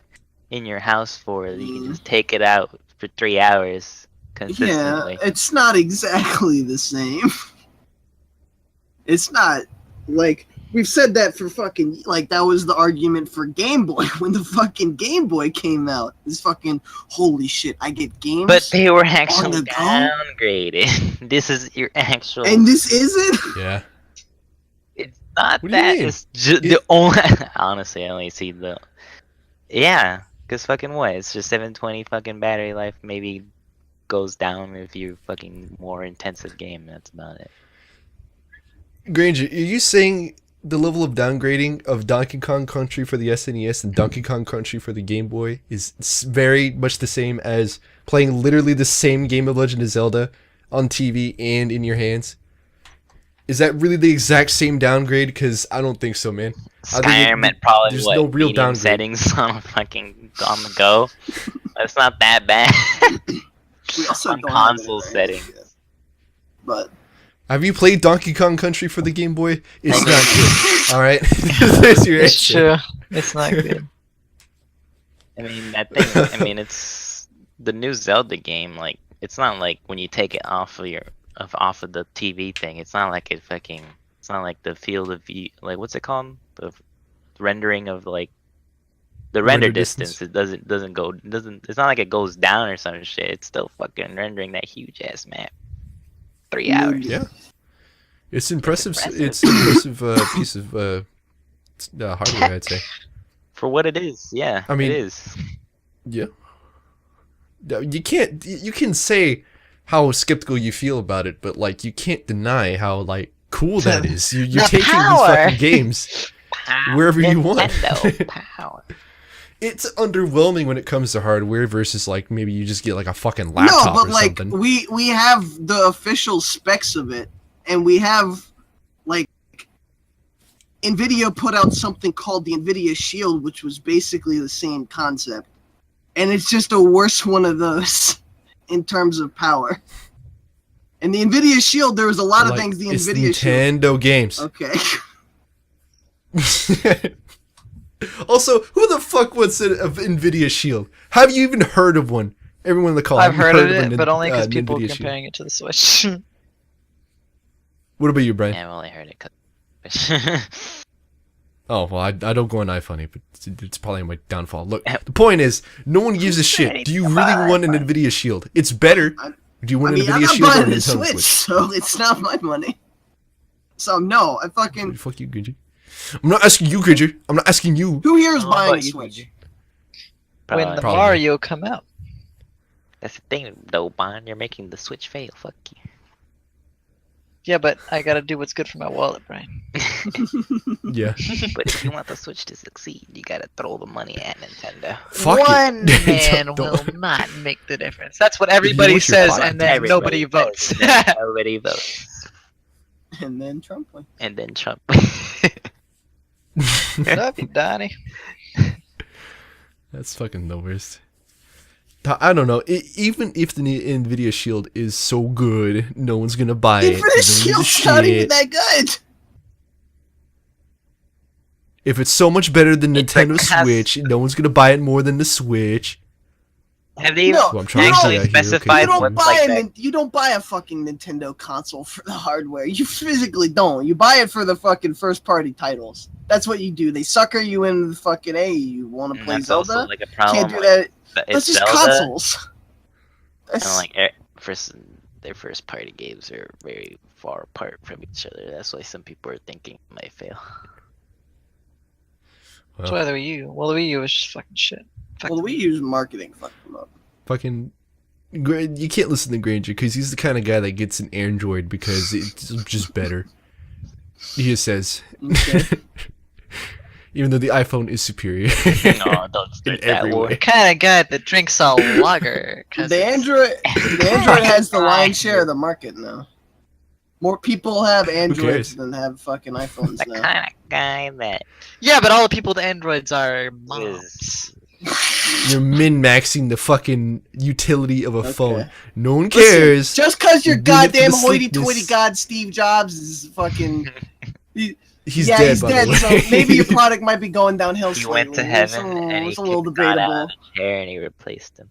in your house for, you can just take it out for 3 hours consistently. it's not exactly the same. It's not like we've said that for fucking like that was the argument for Game Boy when the fucking Game Boy came out. This fucking holy shit! I get games, But they were actually the go? downgraded. This is your actual. and this isn't. Yeah. It's not What do you that. mean? It's just the only. Honestly, I only see the. Yeah, cause fucking what? It's just 720 fucking battery life. Maybe goes down if you fucking more intensive game. That's about it. Granger, are you saying the level of downgrading of Donkey Kong Country for the SNES and Donkey Kong Country for the Game Boy is very much the same as playing literally the same game of Legend of Zelda on TV and in your hands? Is that really the exact same downgrade? Because I don't think so, man. I think Skyrim at probably there's what no real medium downgrade. settings on the go. That's not that bad. We also On don't have console it, right? settings. Yeah. But Have you played Donkey Kong Country for the Game Boy? It's not good. All right, there's your It's answer. true. It's not good. I mean, that thing. I mean, it's the new Zelda game. Like, it's not like when you take it off of the TV thing. It's not like it fucking. It's not like the field of view. Like, what's it called? The rendering of like the render Render distance. distance. It doesn't go. It's not like it goes down or some shit. It's still fucking rendering that huge ass map. 3 hours. Yeah, it's impressive. impressive. It's an impressive piece of hardware, I'd say. For what it is, yeah. I mean- it is. Yeah. No, you can't. You can say how skeptical you feel about it, but like you can't deny how like cool that is. You're The taking power. these fucking games wherever you want. Nintendo power. It's underwhelming when it comes to hardware versus like maybe you just get like a fucking no, laptop but or like something. we have the official specs of it, and we have like Nvidia put out something called the Nvidia Shield, which was basically the same concept, and it's just a worse one of those in terms of power. And the Nvidia Shield, there was a lot of Like, things the it's Nvidia Shield. Nintendo games. Okay. Also, who the fuck wants an Nvidia Shield? Have you even heard of one? Everyone in the call. I've have you heard of an it, but only because an people Nvidia are Shield? comparing it to the Switch. What about you, Brian? Yeah, I've only heard it. 'Cause- Oh, well, I don't go on iFunny, but it's probably my downfall. Look, the point is, no one gives a shit. Do you really want an Nvidia Shield? It's better. Do you I want mean, an I'm Nvidia not Shield or a buying the Nintendo Switch, Switch? so it's not my money. So no, I fucking. Fuck you, Gridger. I'm not asking you, Gridger. I'm not asking you. Who here is Oh, buying a but you- Switch? when Probably. the Probably. Mario come out. That's the thing, though, Bond. You're making the Switch fail. Fuck you. Yeah, but I gotta do what's good for my wallet, Brian. Yeah. But if you want the Switch to succeed, you gotta throw the money at Nintendo. Fuck it. One man Don't- will not make the difference. That's what everybody want your says, product. and then nobody Everybody votes. and then Nobody votes. And then Trump wins. And then Trump. Love you, Donnie. That's fucking the worst. I don't know. Even if the Nvidia Shield is so good, no one's gonna buy it. Nvidia They don't give a Shield's not even shit. that good. If it's so much better than It's Nintendo because- Switch, no one's gonna buy it more than the Switch. Have they No, Well, I'm trying to actually say out here, okay. specified You don't what's buy like a that? you don't buy a fucking Nintendo console for the hardware. You physically don't. You buy it for the fucking first party titles. That's what you do. They sucker you in the fucking hey, you want to And play that's Zelda? also like a problem. Can't do that. Like, That's it's just Zelda, consoles. and That's, like their first party games are very far apart from each other. That's why some people are thinking it might fail. That's why the Wii U. Well, the Wii U was just fucking shit. Fuck well, the we use marketing fuck them up. Fucking, you can't listen to Granger because he's the kind of guy that gets an Android because it's just better. He just says, Okay. even though the iPhone is superior. No, don't start that every war. way. kind of guy that drinks a lager. 'cause the it's- Android has the lion's share of the market now. More people have Androids cares? than have fucking iPhones The now. kind of guy that Yeah, but all the people with Androids are moms. You're min-maxing the fucking utility of a Okay. phone. No one Listen, cares. just because your You're doing it for goddamn the hoity-toity sleekness. god Steve Jobs is fucking He's yeah, dead, he's by dead. the way. So maybe your product might be going downhill. he went to slightly. heaven It's and he a little got out debatable. of the chair and he replaced him.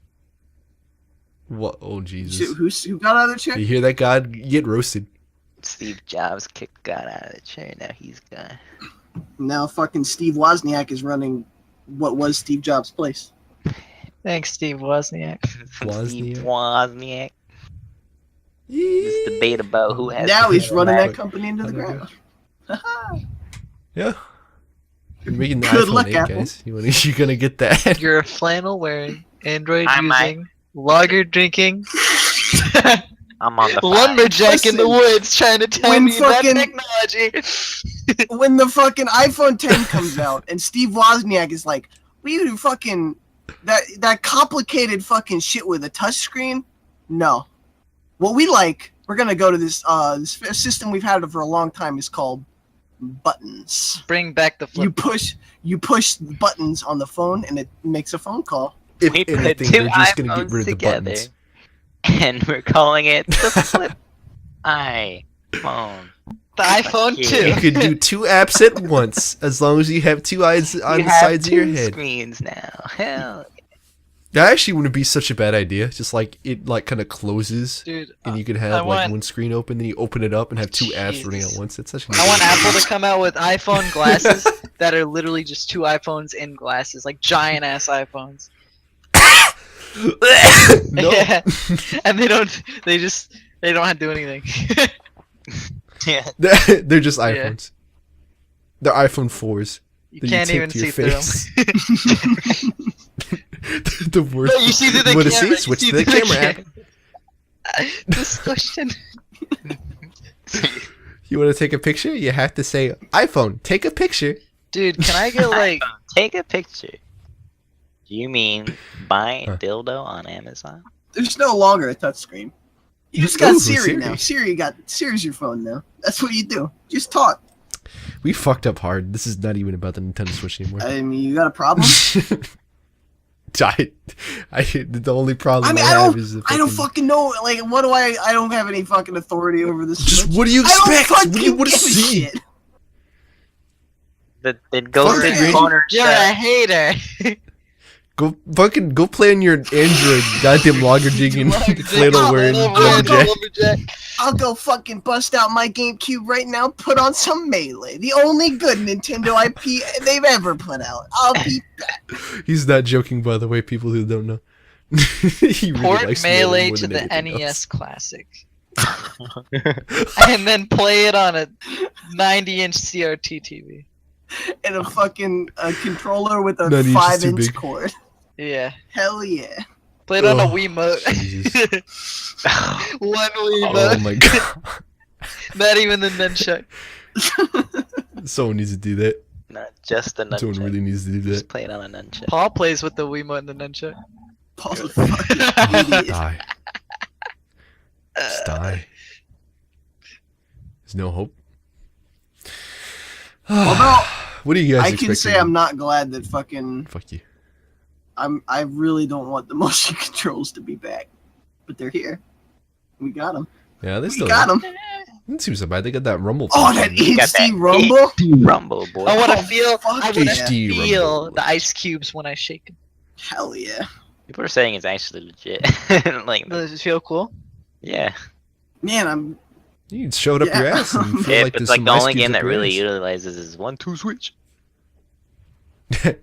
What? Oh Jesus! Who got out of the chair? You hear that, God? You get roasted. Steve Jobs kicked God out of the chair. Now he's gone. Now fucking Steve Wozniak is running what was Steve Jobs' place. Thanks, Steve Wozniak. Steve Wozniak. Wozniak. This debate about who has. Now he's running that Right. company into the How'd that ground. Yeah. You're making the Good iPhone luck, 8, Apple. guys. You're gonna get that. You're a flannel wearing, Android I might. using, lager drinking, I'm on the fire. lumberjack in the Listen, woods trying to tell when me about fucking- technology. When the fucking iPhone 10 comes out and Steve Wozniak is like, we do fucking that complicated fucking shit with a touchscreen? No. What we like, we're gonna go to this this system we've had for a long time is called buttons. Bring back the flip. You push the buttons on the phone and it makes a phone call. If We put anything, two they're just gonna get iPhones rid of the together. buttons. And we're calling it the Flip iPhone. The iPhone Yeah. 2. You could do 2 apps at once, as long as you have 2 eyes on You the have sides of your two head. screens now. Hell. That actually wouldn't be such a bad idea. Just like it, like kind of closes, Dude, and you could have I like want- one screen open, then you open it up and have 2 apps running at Jesus. once. It's such. I want Apple to come out with iPhone glasses that are literally just 2 iPhones in glasses, like giant ass iPhones. no. Yeah. And they don't have to do anything. Yeah. They're just Yeah. iPhones. They're iPhone 4s. You that can't tape even to your see through them. face. The worst. No, you see through the You wanna camera. see? Switch you to see the through camera app. Discussion. You want to take a picture? You have to say iPhone. Take a picture. Dude, can I get like Take a picture. Do you mean buy a Huh. dildo on Amazon? There's no longer a touchscreen. You just got Ooh, Siri now. Siri. Siri's your phone now. That's what you do. Just talk. We fucked up hard. This is not even about the Nintendo Switch anymore. I mean, you got a problem? The only problem I mean, I I have don't, is the I don't fucking know. Like, what do I don't have any fucking authority over this. Just Switch. what do you I don't expect? What do you fucking want to give a see? shit. That goes Fuck in it, the Randy. corner you're shut. a hater? Go play on your Android, goddamn logger jigging, flannel wearing lumberjack. I'll go fucking bust out my GameCube right now. Put on some Melee, the only good Nintendo IP they've ever put out. I'll be He's not joking, by the way. People who don't know, he really Port likes Melee more to than the anything NES else. Classic. And then play it on a 90-inch CRT TV. in a fucking controller with a 90 inches too 5-inch big. cord. Yeah. Hell yeah. Play it on a Oh, Wiimote. Jesus. One Oh Wiimote. my god! Not even the nunchuck. Someone needs to do that. Not just a Someone nunchuck. really needs to do Just that. play it on a nunchuck. Paul plays with the Wiimote and the nunchuck. Paul's a fucking idiot. Die. Just die. There's no hope. Although What do you guys I expect? can say I'm not glad that fucking Fuck you. I really don't want the motion controls to be back, but they're here. We got them. Yeah, they We still got them. Didn't seem so bad. They got that rumble. Oh, function. that You got HD that rumble. Rumble, boy. I want to Oh, feel. fuck I want to yeah. HD feel rumble. the ice cubes when I shake them. Hell yeah, People are saying it's actually legit. Like, Does it feel cool? yeah. man. I'm You showed up your Yeah. ass and feel Yeah, like it's there's like some the ice only cubes game up that your really ass. utilizes is 1-2 switch.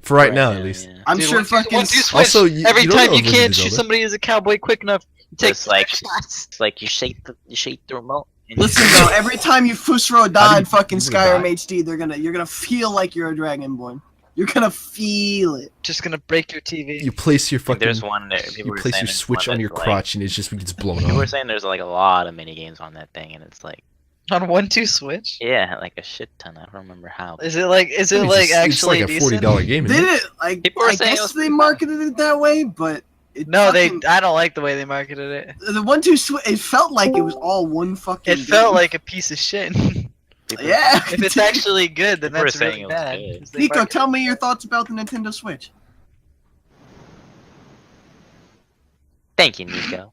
For right now, at least. Yeah. I'm Dude, sure one, two- fucking one, two, switch. Also, you Every don't time know you if Legend can't of shoot Zelda. somebody as a cowboy quick enough, you take It's like- shots. It's like you shake the remote. And you- listen though. Every time you Fusro How die do in fucking you really Skyrim HD, you're gonna feel like you're a Dragonborn. You're gonna feel it. Just gonna break your TV. You place your Like, fucking. there's one there. People You were place saying your there's switch one on your that's, like- crotch and it just gets blown People were off. saying there's like a lot of mini games on that thing, and it's like, On 1-2 switch. yeah, like a shit ton. I don't remember how. Is it like? Is I it mean, like it's actually like a decent? $40 game. They Isn't it? did it like People were I saying it guess was they pretty marketed it that way, but it No, fucking, I don't like the way they marketed it. the 1-2 switch. It felt like it was all one fucking. It felt game. like a piece of shit. People- Yeah. If it's actually good, then People were that's saying really it was bad. good. 'cause they Nico, market- tell me your thoughts about the Nintendo Switch. Thank you, Nico.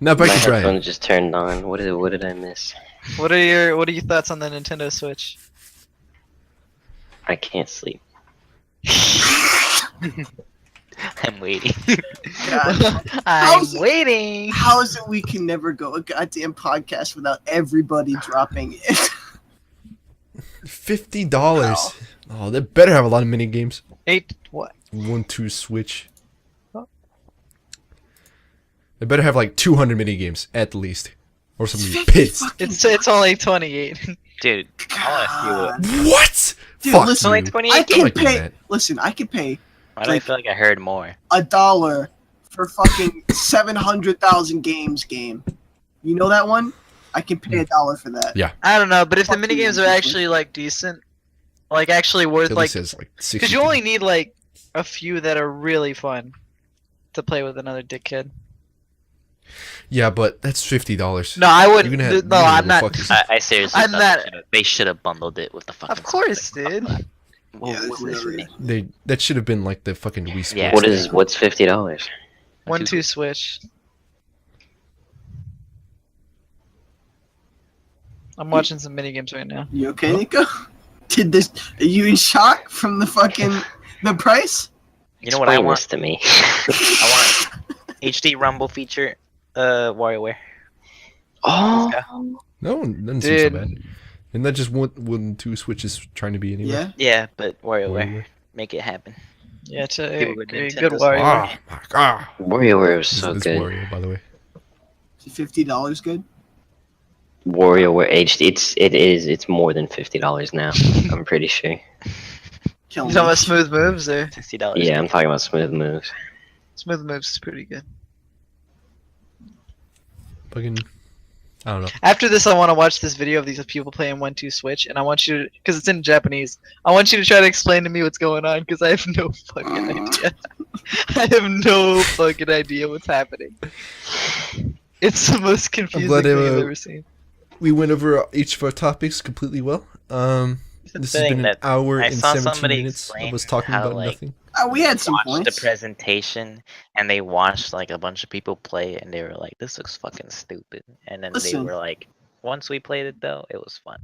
Now back My to Brian. headphones just turned on. What did I miss? What are your thoughts on the Nintendo Switch? I can't sleep. I'm waiting. God, I'm How's it- waiting. how is it we can never go a goddamn podcast without everybody dropping it? $50. Oh, they better have a lot of mini games. 8 what? 1-2 Switch. Oh. They better have like 200 mini games at least, or some 50 pits. fucking- It's only 28. Dude, I wanna see what. God. What? Dude, Fuck listen, you. Only 28 I games. can like pay. that. Listen, I can pay Why do I feel like I heard more? $1 for fucking 700,000 games game. You know that one? I can pay $1 for that. Yeah. I don't know, but if the Fuck you, minigames are people. actually like decent, like actually worth At like, least says like 60. because you only need like a few that are really fun to play with another dickhead. Yeah, but that's $50. No, I You wouldn't. can have- No, you can I'm go not. fuck yourself. I seriously I'm thought not- they should have bundled it with the fucking. Of course, stuff. dude. Well, Yeah, there's what no is reason. They that should have been like the fucking Wii Sports. Yeah. What's $50? 1-2 Switch. I'm watching some minigames right now. You okay, Nico? Did this? Are you in shock from the fucking the price? You know what I Explain want? this to me. I want HD Rumble feature. WarioWare. Oh, No, doesn't seem so Dude. bad. And that just 1-2 Switches trying to be anyway. Yeah. Yeah, but WarioWare. WarioWare. Make it happen. Yeah, it's a People with good Nintendo's- Wario. Ah, my God. WarioWare was This so is good. Wario, by the way. Is $50 good? WarioWare HD. It's more than $50 now. I'm pretty sure. Kill You me. talking about Smooth Moves or $60. Yeah, I'm talking about Smooth Moves. Smooth Moves is pretty good. Fucking, I don't know. After this, I want to watch this video of these people playing 1-2 Switch, and I want you to, because it's in Japanese. I want you to try to explain to me what's going on, because I have no fucking idea. I have no fucking idea what's happening. It's the most confusing glad thing they, I've uh, ever seen. We went over each of our topics completely well. This has been an hour I and saw 17 somebody minutes of explain us talking how, about like, nothing. We had some Watched points. the presentation and they watched like a bunch of people play and they were like, "This looks fucking stupid." And then Listen. they were like, "Once we played it though, it was fun."